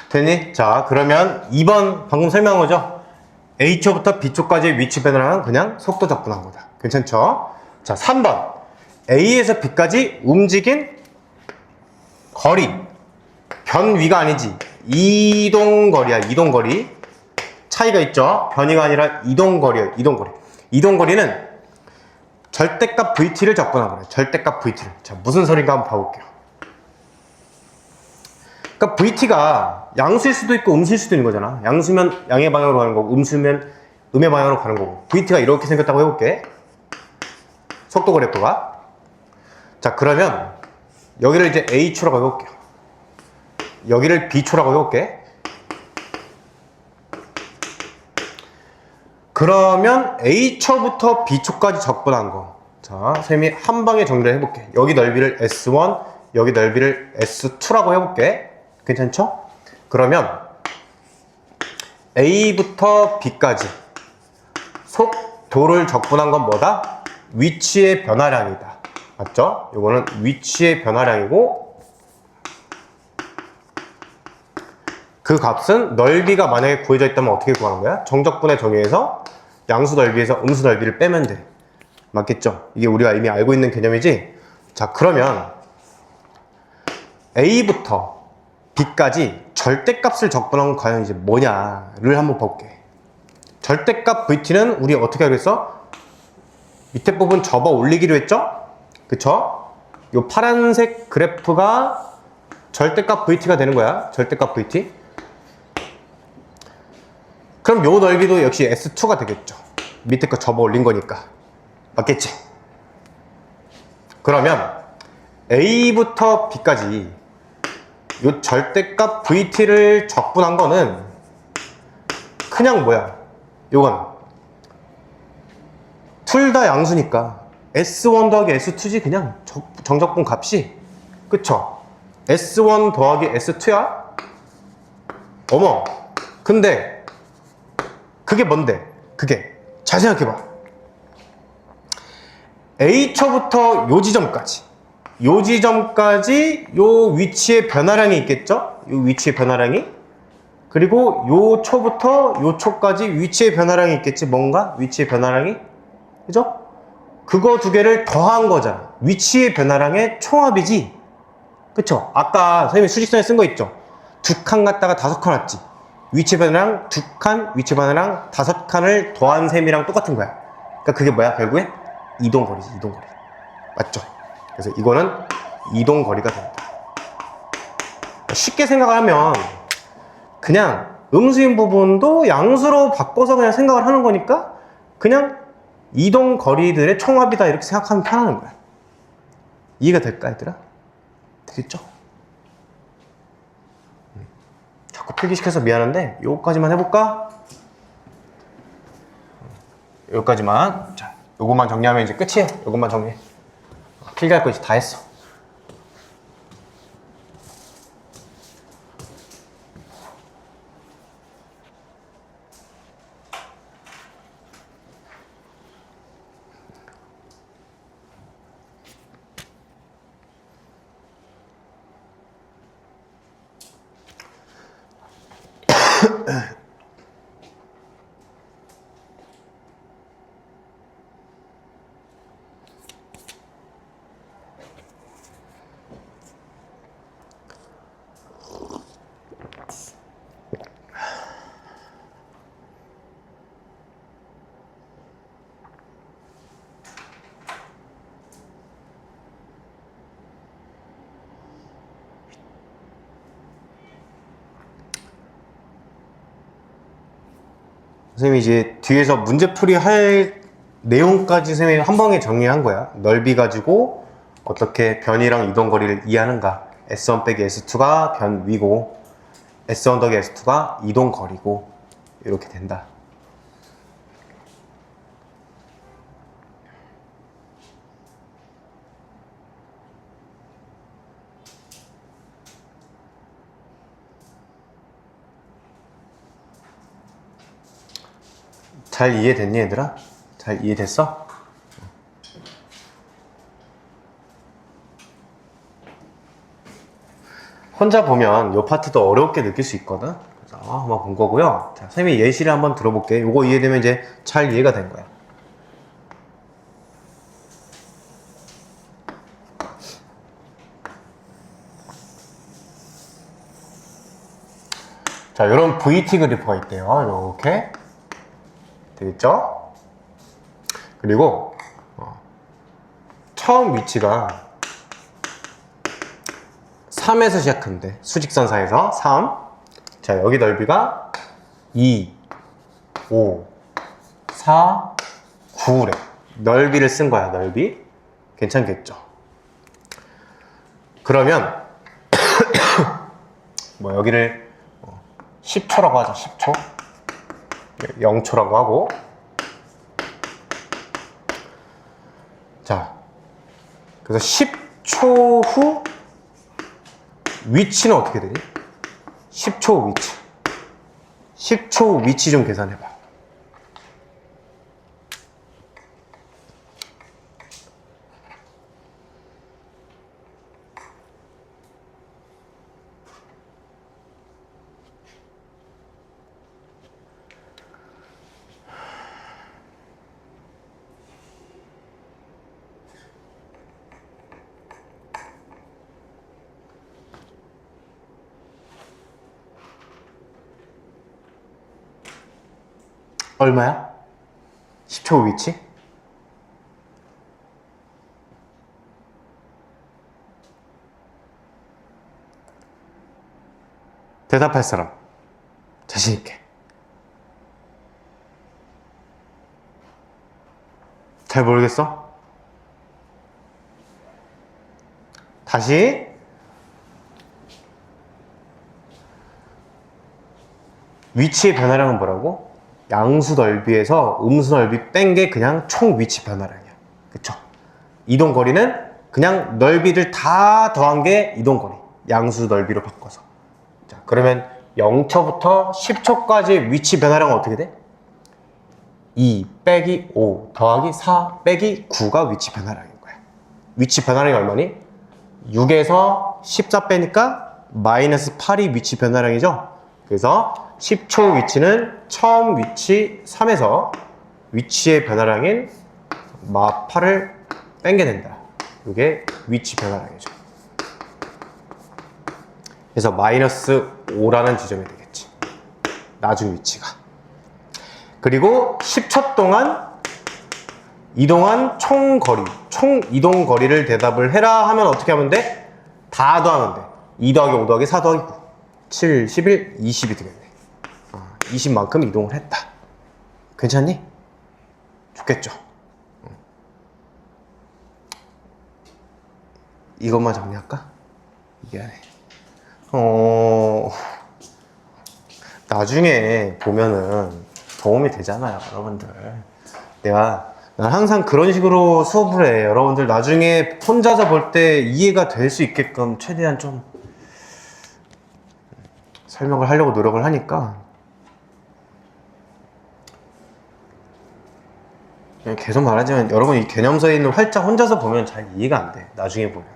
됐니? 자, 그러면 2번 방금 설명한 거죠? A초부터 B초까지의 위치 변화는 그냥 속도 적분한 거다. 괜찮죠? 자, 3번 A에서 B까지 움직인 거리. 변위가 아니지. 이동거리야, 이동거리. 차이가 있죠? 변위가 아니라 이동거리야, 이동거리. 이동거리는 절대값 VT를 적분한 거예요. 절대값 VT를. 자, 무슨 소리인가 한번 봐볼게요. 그러니까 VT가 양수일 수도 있고 음수일 수도 있는 거잖아. 양수면 양의 방향으로 가는 거고 음수면 음의 방향으로 가는 거고. VT가 이렇게 생겼다고 해볼게. 속도 그래프가. 자, 그러면 여기를 이제 A초라고 해볼게요. 여기를 B초라고 해볼게. 그러면 A초부터 B초까지 적분한 거. 자, 쌤이 한 방에 정리를 해볼게. 여기 넓이를 S1, 여기 넓이를 S2라고 해볼게. 괜찮죠? 그러면 A부터 B까지 속도를 적분한 건 뭐다? 위치의 변화량이다. 맞죠? 요거는 위치의 변화량이고 그 값은 넓이가 만약에 구해져 있다면 어떻게 구하는 거야? 정적분의 정의에서 양수 넓이에서 음수 넓이를 빼면 돼. 맞겠죠? 이게 우리가 이미 알고 있는 개념이지? 자, 그러면 A부터 B까지 절대값을 적분한 건 과연 이제 뭐냐를 한번 볼게. 절대값 VT는 우리 어떻게 하겠어? 밑에 부분 접어 올리기로 했죠? 그쵸? 요 파란색 그래프가 절대값 VT가 되는 거야. 절대값 VT. 그럼 요 넓이도 역시 S2가 되겠죠. 밑에 거 접어 올린 거니까. 맞겠지? 그러면 A부터 B까지 요 절대값 VT를 적분한 거는 그냥 뭐야? 요건 둘 다 양수니까 S1 더하기 S2지 그냥 정적분 값이. 그쵸? S1 더하기 S2야? 어머, 근데 그게 뭔데? 그게 잘 생각해봐. A초부터 요 지점까지 요 위치의 변화량이 있겠죠? 요 위치의 변화량이. 그리고 요 초부터 요 초까지 위치의 변화량이 있겠지. 뭔가 위치의 변화량이. 그죠? 그거 두 개를 더한 거잖아. 위치의 변화량의 총합이지. 그쵸? 아까 선생님이 수직선에 쓴 거 있죠? 두 칸 갖다가 5칸 왔지. 위치 변화량 2칸, 위치 변화량 5칸을 더한 셈이랑 똑같은 거야. 그러니까 그게 뭐야? 결국에 이동거리지, 이동거리. 맞죠? 그래서 이거는 이동거리가 된다. 쉽게 생각을 하면 그냥 음수인 부분도 양수로 바꿔서 그냥 생각을 하는 거니까 그냥 이동거리들의 총합이다 이렇게 생각하면 편하는 거야. 이해가 될까, 얘들아? 되겠죠? 자꾸 필기시켜서 미안한데 요거까지만 해볼까? 요거까지만. 자, 요것만 정리하면 이제 끝이에요. 요것만 정리해. 필기할 거 이제 다 했어. 선생님이 이제 뒤에서 문제풀이 할 내용까지 선생님이 한 방에 정리한 거야. 넓이 가지고 어떻게 변이랑 이동거리를 이해하는가. S1 빼기 S2가 변위고 S1 더하기 S2가 이동거리고 이렇게 된다. 잘 이해됐니, 얘들아? 잘 이해됐어? 혼자 보면 이 파트도 어렵게 느낄 수 있거든? 그래서 한번 본 거고요. 자, 선생님이 예시를 한번 들어볼게. 요거 이해되면 이제 잘 이해가 된 거야. 자, 이런 VT 그래프가 있대요. 이렇게. 되겠죠? 그리고 처음 위치가 3에서 시작하면 돼. 수직선상에서 3. 자, 여기 넓이가 2, 5, 4, 9래. 넓이를 쓴 거야, 넓이. 괜찮겠죠? 그러면 뭐 여기를 10초라고 하자. 10초. 0초라고 하고. 자, 그래서 10초 후 위치는 어떻게 되니? 10초 위치. 10초 위치 좀 계산해봐. 얼마야? 10초 위치? 대답할 사람 자신있게. 잘 모르겠어? 다시 위치의 변화량은 뭐라고? 양수 넓이에서 음수 넓이 뺀 게 그냥 총 위치 변화량이야. 그쵸? 이동 거리는 그냥 넓이를 다 더한 게 이동 거리. 양수 넓이로 바꿔서. 자, 그러면 0초부터 10초까지 위치 변화량은 어떻게 돼? 2 빼기 5 더하기 4 빼기 9가 위치 변화량인 거야. 위치 변화량이 얼마니? 6에서 14 빼니까 마이너스 8이 위치 변화량이죠? 그래서 10초 위치는 처음 위치 3에서 위치의 변화량인 마8을 뺀게 된다. 이게 위치 변화량이죠. 그래서 마이너스 5라는 지점이 되겠지. 나중 위치가. 그리고 10초 동안 이동한 총 거리, 총 이동 거리를 대답을 해라 하면 어떻게 하면 돼? 다 더하면 돼. 2 더하기 5 더하기 4 더하기 9. 7, 11, 20이 되겠네. 20만큼 이동을 했다. 괜찮니? 좋겠죠? 이것만 정리할까? 미안해. 나중에 보면은 도움이 되잖아요, 여러분들. 난 항상 그런 식으로 수업을 해. 여러분들 나중에 혼자서 볼 때 이해가 될 수 있게끔 최대한 좀 설명을 하려고 노력을 하니까 계속 말하지만 여러분 이 개념서에 있는 활자 혼자서 보면 잘 이해가 안 돼. 나중에 보면.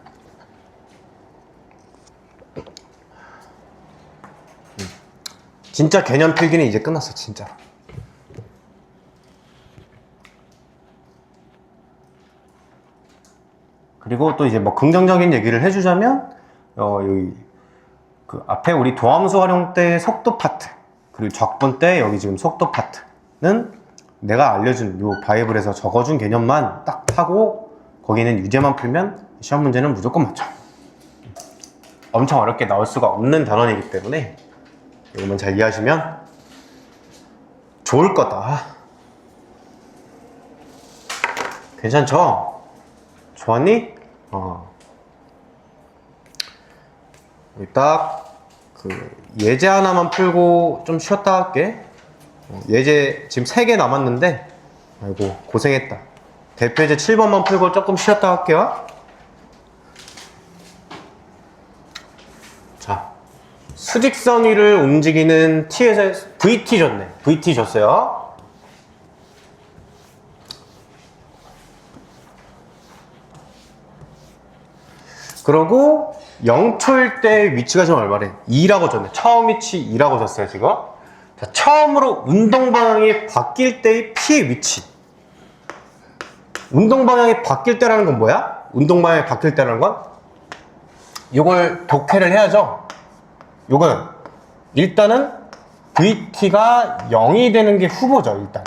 진짜 개념 필기는 이제 끝났어, 진짜. 그리고 또 이제 뭐 긍정적인 얘기를 해주자면 여기 그 앞에 우리 도함수 활용 때 속도 파트, 그리고 적분 때 여기 지금 속도 파트는 내가 알려준 요 바이블에서 적어준 개념만 딱 하고 거기는 유제만 풀면 시험 문제는 무조건 맞죠. 엄청 어렵게 나올 수가 없는 단원이기 때문에 이것만 잘 이해하시면 좋을 거다. 괜찮죠? 좋았니? 딱 그 예제 하나만 풀고 좀 쉬었다 할게. 예제 지금 3개 남았는데 아이고 고생했다. 대표 예제 7번만 풀고 조금 쉬었다 할게요. 자, 수직선 위를 움직이는 T에서 VT 줬네. VT 줬어요. 그러고 0초일 때 위치가 지금 얼마래? 2라고 줬네. 처음 위치 2라고 줬어요 지금. 자, 처음으로 운동 방향이 바뀔 때의 P의 위치. 운동 방향이 바뀔 때라는 건 뭐야? 운동 방향이 바뀔 때라는 건 이걸 독해를 해야죠. 요거는 일단은 VT가 0이 되는 게 후보죠. 일단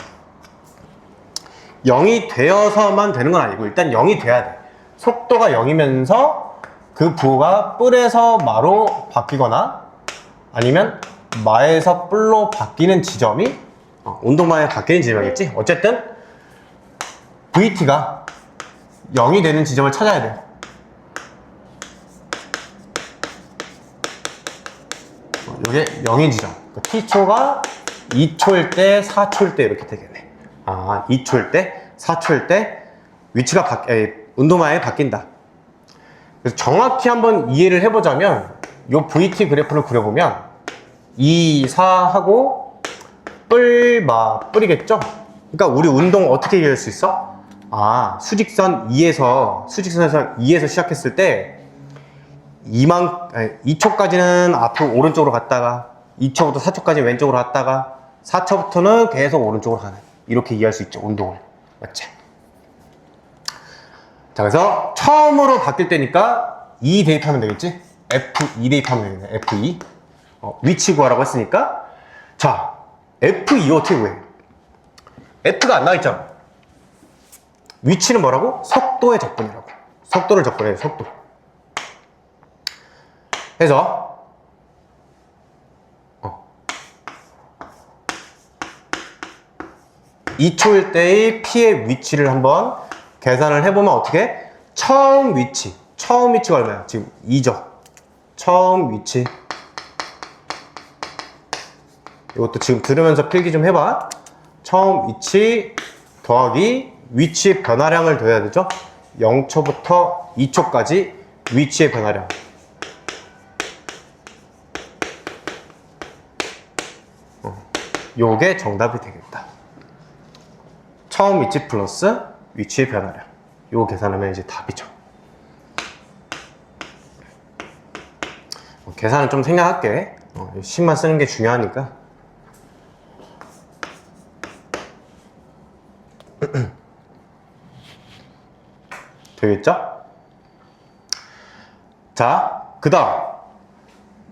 0이 되어서만 되는 건 아니고 일단 0이 돼야 돼. 속도가 0이면서 그 부호가 뿔에서 마로 바뀌거나 아니면 마에서 뿔로 바뀌는 지점이 운동마에 바뀌는 지점이겠지. 어쨌든 VT가 0이 되는 지점을 찾아야 돼요. 이게 0인 지점. T초가 2초일 때, 4초일 때 이렇게 되겠네. 2초일 때, 4초일 때 위치가 운동마에 바뀐다. 그래서 정확히 한번 이해를 해보자면 이 VT 그래프를 그려보면 2, 4하고 뿔이겠죠? 그러니까 우리 운동 어떻게 이해할 수 있어? 수직선에서 2에서 시작했을 때 2초까지는 앞으로 오른쪽으로 갔다가 2초부터 4초까지 왼쪽으로 갔다가 4초부터는 계속 오른쪽으로 가는, 이렇게 이해할 수 있죠, 운동을. 맞지? 자, 그래서 처음으로 바뀔 때니까 2 대입하면 되겠지? F2 대입하면 되겠네. F2 위치 구하라고 했으니까, 자, F2 어떻게 구해? F가 안 나와있잖아. 위치는 뭐라고? 속도의 적분이라고. 속도를 적분해, 속도. 해서 2초일 때의 P의 위치를 한번 계산을 해보면 어떻게? 처음 위치가 얼마야? 지금 2죠. 처음 위치. 이것도 지금 들으면서 필기 좀 해봐. 처음 위치 더하기 위치의 변화량을 더해야 되죠. 0초부터 2초까지 위치의 변화량. 요게 정답이 되겠다. 처음 위치 플러스 위치의 변화량. 요거 계산하면 이제 답이죠. 계산은 좀 생략할게. 식만 쓰는 게 중요하니까. 되겠죠? 자, 그 다음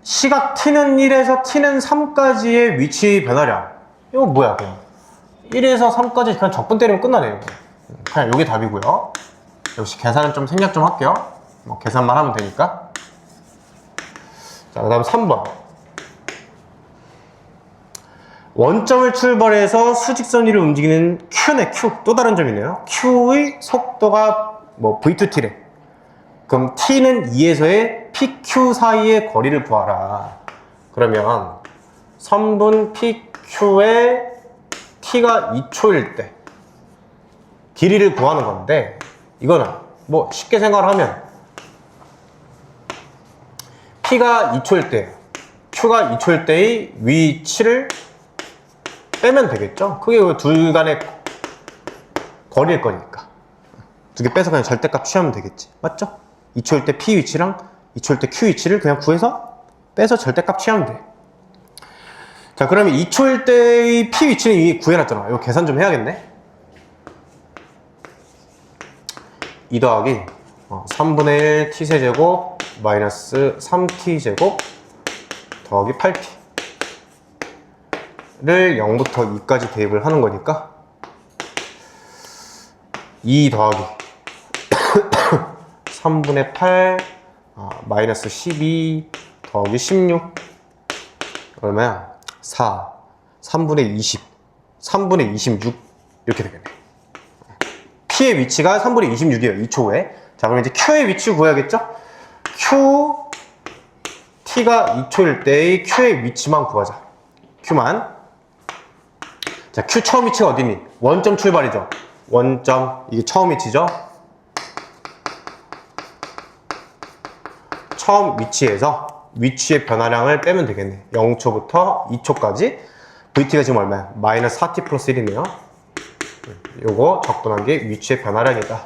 시각 t는 1에서 t는 3까지의 위치 변화량. 이거 뭐야, 그냥 1에서 3까지 그냥 적분 때리면 끝나네요. 그냥 요게 답이고요. 역시 계산은 좀 생략 좀 할게요. 계산만 하면 되니까. 자, 그 다음 3번. 원점을 출발해서 수직선 위를 움직이는 Q네, Q. 또 다른 점이네요. Q의 속도가 V2T래. 그럼 T는 2에서의 PQ 사이의 거리를 구하라. 그러면 선분 PQ의 T가 2초일 때 길이를 구하는 건데, 이거는 쉽게 생각을 하면 P가 2초일 때, Q가 2초일 때의 위치를 빼면 되겠죠? 그게 둘 간의 거리일 거니까. 두 개 빼서 그냥 절대값 취하면 되겠지. 맞죠? 2초일 때 P 위치랑 2초일 때 Q 위치를 그냥 구해서 빼서 절대값 취하면 돼. 자, 그러면 2초일 때의 P 위치는 이미 구해놨잖아. 이거 계산 좀 해야겠네. 2 더하기 3분의 1 t세제곱 마이너스 3t제곱 더하기 8t 를 0부터 2까지 대입을 하는 거니까 2 더하기 3분의 8 마이너스 12 더하기 16 얼마야? 4 3분의 20 3분의 26 이렇게 되겠네. P의 위치가 3분의 26이에요. 2초 후에. 자, 그럼 이제 Q의 위치 구해야겠죠? Q T가 2초일 때의 Q의 위치만 구하자. Q만. 자, Q 처음 위치가 어디니? 원점 출발이죠. 원점, 이게 처음 위치죠. 처음 위치에서 위치의 변화량을 빼면 되겠네. 0초부터 2초까지. VT가 지금 얼마야? 마이너스 4t 플러스 1이네요. 요거 적분한 게 위치의 변화량이다.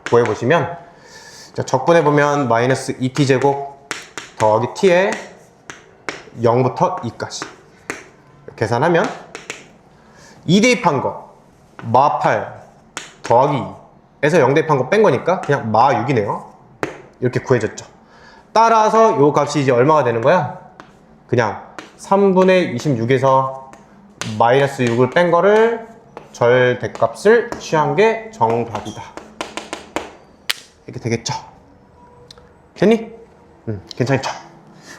구해보시면, 자, 적분해보면 마이너스 2t제곱 더하기 t에 0부터 2까지 계산하면 2 대입한 거 마 8 더하기 2에서 0 대입한 거 뺀 거니까 그냥 마 6이네요. 이렇게 구해졌죠. 따라서 요 값이 이제 얼마가 되는 거야? 그냥 3분의 26에서 마이너스 6을 뺀 거를 절대값을 취한 게 정답이다. 이렇게 되겠죠. 됐니? 괜찮죠?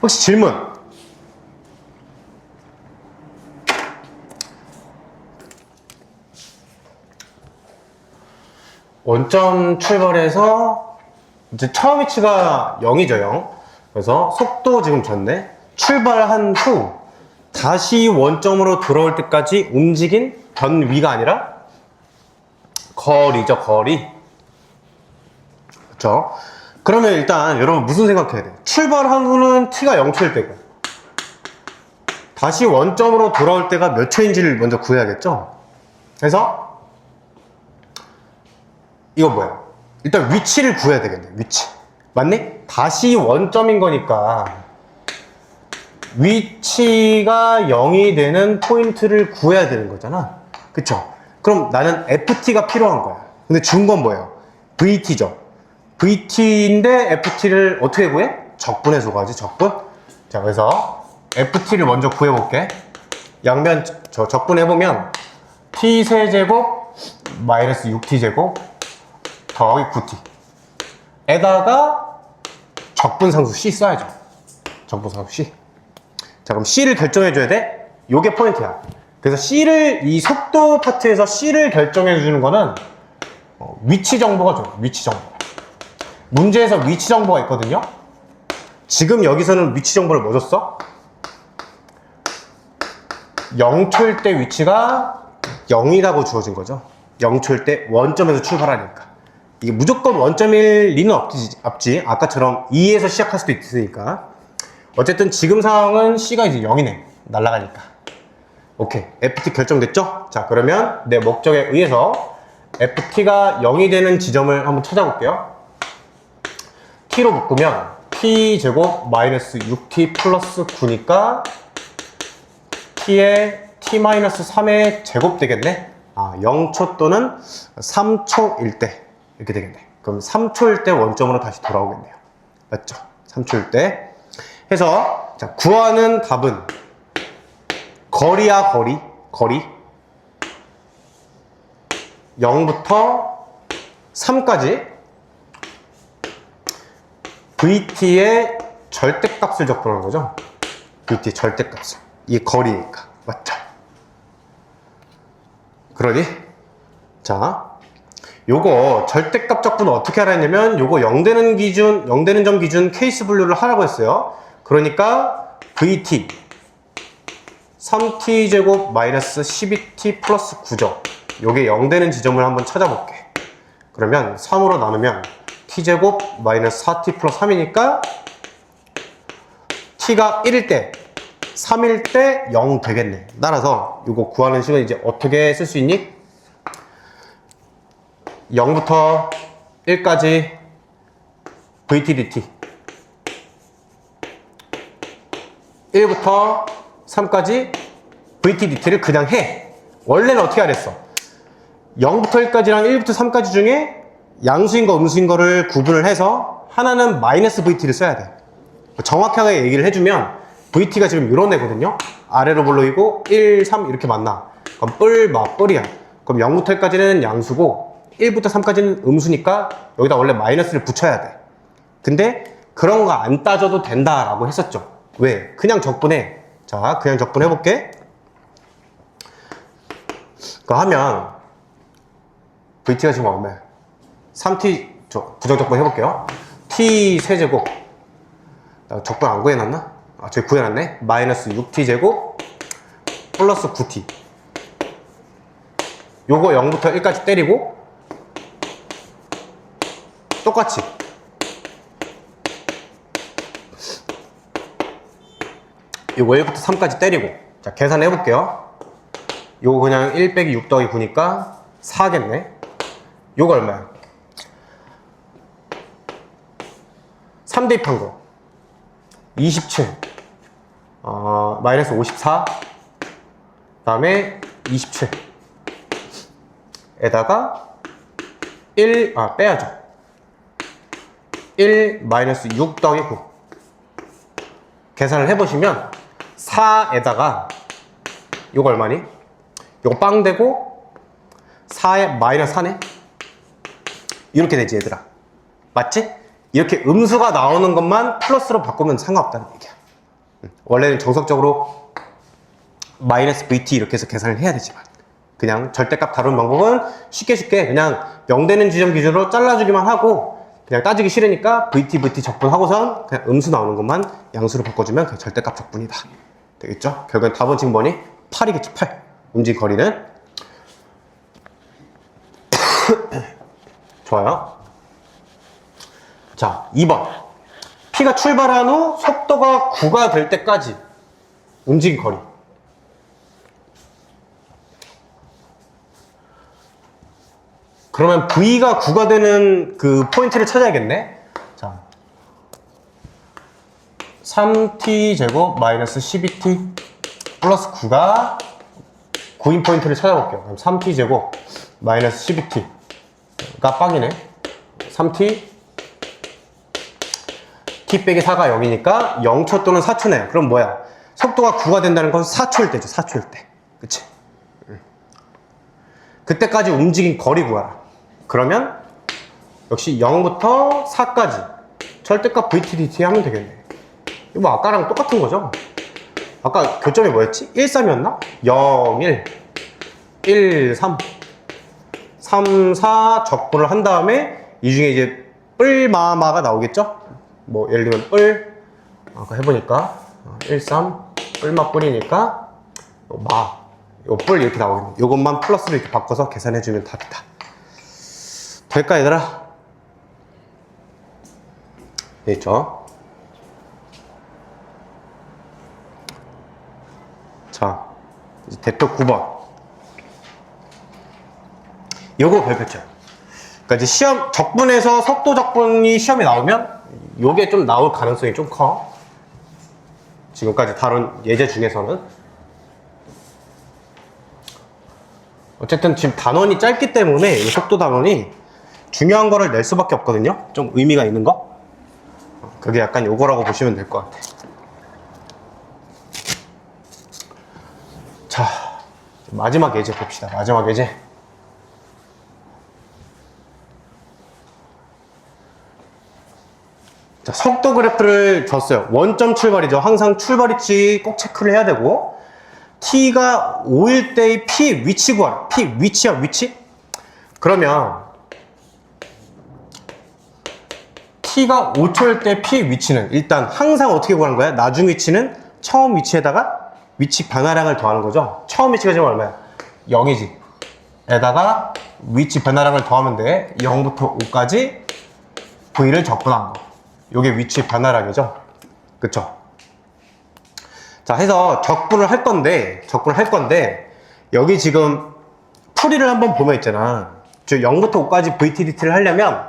혹시 질문? 원점 출발해서 이제 처음 위치가 0이죠, 0. 그래서 속도 지금 졌네. 출발한 후 다시 원점으로 돌아올 때까지 움직인 변위가 아니라 거리죠, 거리. 그렇죠? 그러면 일단 여러분 무슨 생각해야 돼요? 출발한 후는 t가 0초일 때고 다시 원점으로 돌아올 때가 몇 초인지를 먼저 구해야겠죠? 그래서 이거 뭐야? 일단 위치를 구해야 되겠네. 위치. 맞네? 다시 원점인 거니까 위치가 0이 되는 포인트를 구해야 되는 거잖아. 그쵸? 그럼 나는 FT가 필요한 거야. 근데 준 건 뭐예요? VT죠. VT인데 FT를 어떻게 구해? 적분해서 가지, 적분. 자, 그래서 FT를 먼저 구해볼게. 양면 적분해보면 T세제곱 마이너스 6T제곱 더하기 9T 에다가 적분상수 C 써야죠. 적분상수 C. 자, 그럼 C를 결정해줘야 돼? 요게 포인트야. 그래서 C를, 이 속도 파트에서 C를 결정해주는 거는 위치 정보가 좋아요. 위치 정보. 문제에서 위치 정보가 있거든요. 지금 여기서는 위치 정보를 뭐 줬어? 0초일 때 위치가 0이라고 주어진 거죠. 0초일 때 원점에서 출발하니까. 이게 무조건 원점일 리는 없지. 아까처럼 2에서 시작할 수도 있으니까. 어쨌든 지금 상황은 C가 이제 0이네. 날아가니까. 오케이. FT 결정됐죠? 자, 그러면 내 목적에 의해서 FT가 0이 되는 지점을 한번 찾아볼게요. T로 묶으면 T제곱 마이너스 6T 플러스 9니까 T의 T 마이너스 3의 제곱 되겠네? 0초 또는 3초일 때 이렇게 되겠네. 그럼 3초일 때 원점으로 다시 돌아오겠네요. 맞죠? 3초일 때 해서 자, 구하는 답은 거리야, 거리 0부터 3까지 VT의 절대값을 적분하는 거죠. VT의 절대값을. 이게 거리니까. 맞죠? 그러니? 자, 요거 절대값 적분은 어떻게 하라 했냐면 요거 0되는 기준, 0되는 점 기준 케이스 분류를 하라고 했어요. 그러니까 VT 3T제곱 마이너스 12T 플러스 9죠. 요게 0되는 지점을 한번 찾아볼게. 그러면 3으로 나누면 T제곱 마이너스 4T 플러스 3이니까 T가 1일 때 3일 때 0 되겠네. 따라서 이거 구하는 식은 이제 어떻게 쓸 수 있니? 0부터 1까지 VT dt 1부터 3까지 VT dt를 그냥 해. 원래는 어떻게 하랬어? 0부터 1까지랑 1부터 3까지 중에 양수인 거 음수인 거를 구분을 해서 하나는 마이너스 VT를 써야 돼. 정확하게 얘기를 해주면 VT가 지금 이런 애거든요. 아래로 볼록이고 1, 3 이렇게 만나. 그럼 뿔이야. 그럼 0부터 1까지는 양수고 1부터 3까지는 음수니까 여기다 원래 마이너스를 붙여야 돼. 근데 그런 거 안 따져도 된다라고 했었죠. 왜? 그냥 적분해. 자, 그냥 적분해볼게. 그거 하면 VT가 지금 얼마야? 3T 부정적분 해볼게요. T 세제곱 적분 안 구해놨나? 저기 구해놨네. 마이너스 6T제곱 플러스 9T 요거 0부터 1까지 때리고 똑같이 요거 1부터 3까지 때리고 자 계산해 볼게요. 요거 그냥 1 빼기 6 더하기 9니까 4겠네. 요거 얼마야? 3 대입한 거 27 마이너스 54 다음에 27 에다가 1 빼야죠. 1 마이너스 6 더하기 9 계산을 해보시면 4에다가 요거 얼마니? 요거 빵 되고 4에 마이너스 4네? 이렇게 되지 얘들아. 맞지? 이렇게 음수가 나오는 것만 플러스로 바꾸면 상관없다는 얘기야. 원래는 정석적으로 마이너스 VT 이렇게 해서 계산을 해야 되지만 그냥 절대값 다루는 방법은 쉽게 그냥 0 되는 지점 기준으로 잘라주기만 하고 그냥 따지기 싫으니까 VT 적분하고선 그냥 음수 나오는 것만 양수로 바꿔주면 그냥 절대값 적분이다. 되겠죠? 결국엔 답은 지금 뭐니? 8이겠지, 8. 움직임 거리는. 좋아요. 자, 2번. P가 출발한 후 속도가 9가 될 때까지 움직임 거리. 그러면 V가 9가 되는 그 포인트를 찾아야겠네. 자, 3t제곱 마이너스 12t 플러스 9가 9인 포인트를 찾아볼게요. 그럼 3t제곱 마이너스 12t가 빡이네. 3t t 빼기 4가 0이니까 0초 또는 4초네. 그럼 뭐야? 속도가 9가 된다는 건 4초일 때죠. 4초일 때. 그치? 그때까지 움직인 거리 구하라. 그러면 역시 0부터 4까지 절대값 VT, DT 하면 되겠네. 이거 뭐 아까랑 똑같은 거죠? 아까 교점이 뭐였지? 1, 3이었나? 0, 1, 1, 3, 3, 4 적분을 한 다음에 이 중에 이제 뿔마마가 나오겠죠? 뭐 예를 들면 뿔 아까 해보니까 1, 3 뿔마 뿔이니까 요 뿔 이렇게 나오겠네. 요것만 플러스로 이렇게 바꿔서 계산해주면 답이다. 될까 얘들아? 됐죠? 자, 이제 대표 9번. 요거 별표죠. 그러니까 이제 시험 적분에서 속도 적분이 시험에 나오면 요게 좀 나올 가능성이 좀 커. 지금까지 다룬 예제 중에서는. 어쨌든 지금 단원이 짧기 때문에 이 속도 단원이 중요한 거를 낼 수밖에 없거든요. 좀 의미가 있는 거. 그게 약간 요거라고 보시면 될 것 같아. 자, 마지막 예제 봅시다. 마지막 예제. 자, 속도 그래프를 줬어요. 원점 출발이죠. 항상 출발 위치 꼭 체크를 해야 되고, t가 5일 때의 p 위치 구하라. p 위치야, 위치? 그러면 t가 5초일 때 p 위치는 일단 항상 어떻게 구하는 거야? 나중 위치는 처음 위치에다가 위치 변화량을 더하는 거죠. 처음 위치가 지금 얼마야? 0이지. 에다가 위치 변화량을 더하면 돼. 0부터 5까지 v를 적분한 거. 요게 위치 변화량이죠. 그쵸? 자, 해서 적분을 할 건데, 여기 지금 풀이를 한번 보면 있잖아. 즉, 0부터 5까지 VTDT를 하려면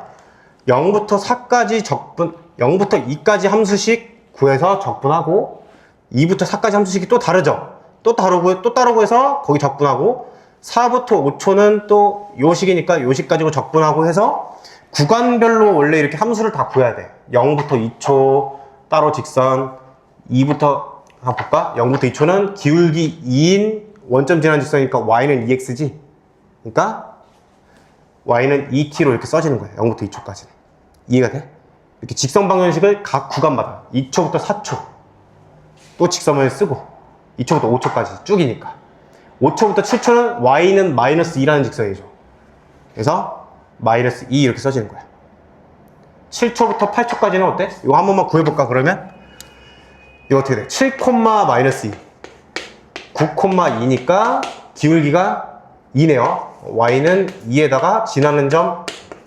0부터 4까지 적분, 0부터 2까지 함수씩 구해서 적분하고 2부터 4까지 함수식이 또 다르죠. 또 다르고 해서 거기 적분하고 4부터 5초는 또 요식이니까 요식 가지고 적분하고 해서 구간별로 원래 이렇게 함수를 다 구해야 돼. 0부터 2초 따로 직선, 2부터 한번 볼까? 0부터 2초는 기울기 2인 원점 지나는 직선이니까 y는 2x지. 그러니까 y는 2t로 이렇게 써지는 거예요. 0부터 2초까지는. 이해가 돼? 이렇게 직선 방정식을 각 구간마다 2초부터 4초 또 직선을 쓰고 2초부터 5초까지 쭉이니까 5초부터 7초는 y는 마이너스 2라는 직선이죠. 그래서 마이너스 2 이렇게 써지는 거야. 7초부터 8초까지는 어때? 이거 한 번만 구해볼까 그러면? 이거 어떻게 돼? 7, 마이너스 2 9,2니까 기울기가 2네요. y는 2에다가 지나는 점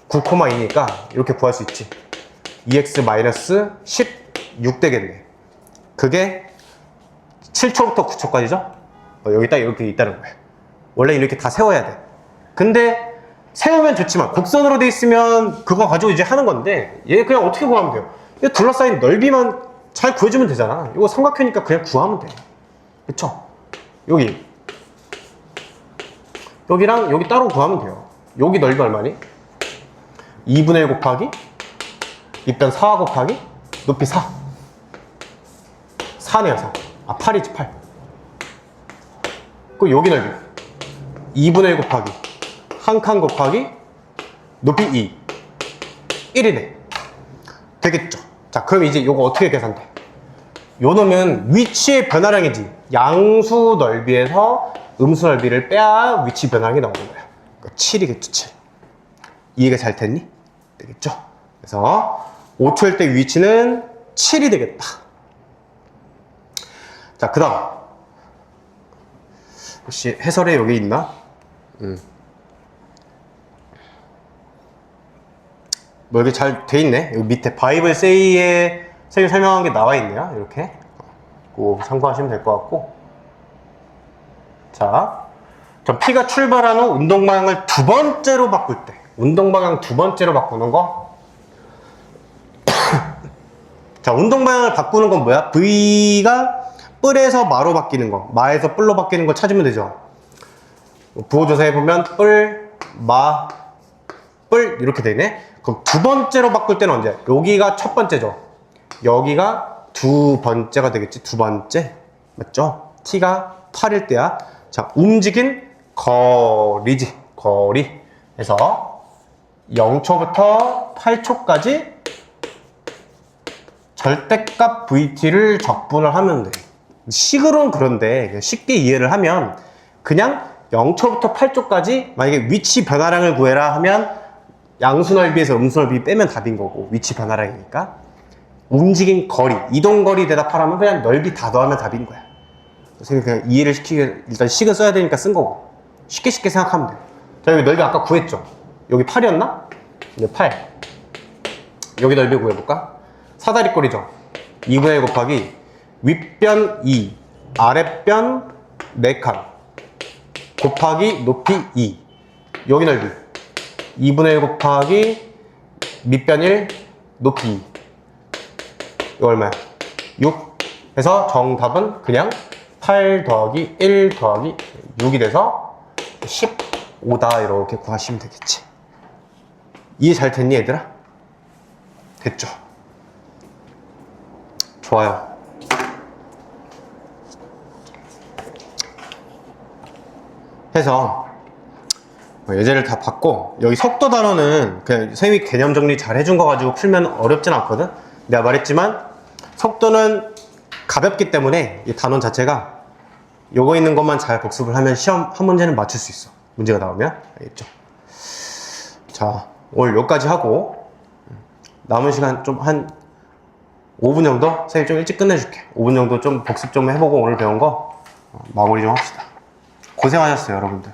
9,2니까 이렇게 구할 수 있지. 2x 마이너스 16 되겠네. 그게 7초부터 9초까지죠? 여기 딱 이렇게 있다는 거예요. 원래 이렇게 다 세워야 돼. 근데 세우면 좋지만 곡선으로 돼 있으면 그거 가지고 이제 하는 건데 얘 그냥 어떻게 구하면 돼요? 얘 둘러싸인 넓이만 잘 구해주면 되잖아. 이거 삼각형이니까 그냥 구하면 돼. 그쵸? 여기랑 여기 따로 구하면 돼요. 여기 넓이 얼마니? 2분의 1 곱하기 입변 4 곱하기 높이 4 4네요 4. 아 8이지 8. 그 여기 넓이 2분의 1 곱하기 한 칸 곱하기 높이 2 1이네. 되겠죠. 자, 그럼 이제 요거 어떻게 계산돼? 요 놈은 위치의 변화량이지. 양수 넓이에서 음수 넓이를 빼야 위치 변화량이 나오는 거야. 그러니까 7이겠죠, 7. 이해가 잘 됐니? 되겠죠? 그래서 5초일 때 위치는 7이 되겠다. 자, 그 다음. 혹시 해설에 여기 있나? 뭐 여기 잘 돼 있네. 여기 밑에 바이블 세이에 설명한 게 나와 있네요. 이렇게. 꼭 참고하시면 될 것 같고. 자, 전 P가 출발한 후 운동 방향을 두 번째로 바꿀 때. 운동 방향 두 번째로 바꾸는 거. 자, 운동 방향을 바꾸는 건 뭐야? V가 뿔에서 마로 바뀌는 거, 마에서 뿔로 바뀌는 걸 찾으면 되죠. 부호조사에 보면 뿔, 마, 뿔 이렇게 되네. 그럼 두 번째로 바꿀 때는 언제? 여기가 첫 번째죠. 여기가 두 번째가 되겠지. 두 번째. 맞죠? T가 8일 때야. 자, 움직인 거리지. 거리. 그래서 0초부터 8초까지 절대값 VT를 적분을 하면 돼. 식으로는 그런데 쉽게 이해를 하면 그냥 0초부터 8초까지 만약에 위치 변화량을 구해라 하면 양수 넓이에서 음수 넓이 빼면 답인 거고, 위치 변화량이니까. 움직인 거리, 이동 거리 대답하라면 그냥 넓이 다 더하면 답인 거야. 그래서 그냥 이해를 시키게 일단 식은 써야 되니까 쓴 거고, 쉽게 생각하면 돼요. 자, 여기 넓이 아까 구했죠. 여기 8이었나? 네, 8. 여기 넓이 구해볼까? 사다리꼴이죠. 2분의 1 곱하기 윗변 2, 아랫변 4칸 곱하기 높이 2. 여기 넓이 2분의 1 곱하기 밑변 1, 높이 2. 이거 얼마야? 6. 해서 정답은 그냥 8 더하기 1 더하기 6이 돼서 15다. 이렇게 구하시면 되겠지. 이해 잘 됐니, 얘들아? 됐죠? 좋아요. 해서 예제를 다 봤고, 여기 속도 단어는 그냥 선생님이 개념 정리 잘 해준 거 가지고 풀면 어렵진 않거든. 내가 말했지만 속도는 가볍기 때문에 이 단원 자체가 요거 있는 것만 잘 복습을 하면 시험 한 문제는 맞출 수 있어. 문제가 나오면. 알겠죠? 자, 오늘 여기까지 하고 남은 시간 좀 한 5분 정도? 선생님 좀 일찍 끝내줄게. 5분 정도 좀 복습 좀 해보고 오늘 배운 거 마무리 좀 합시다. 고생하셨어요, 여러분들.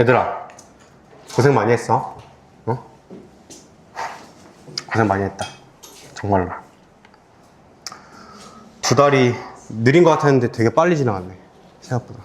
얘들아, 고생 많이 했어. 어? 고생 많이 했다. 정말로. 2달이 느린 것 같았는데 되게 빨리 지나갔네, 생각보다.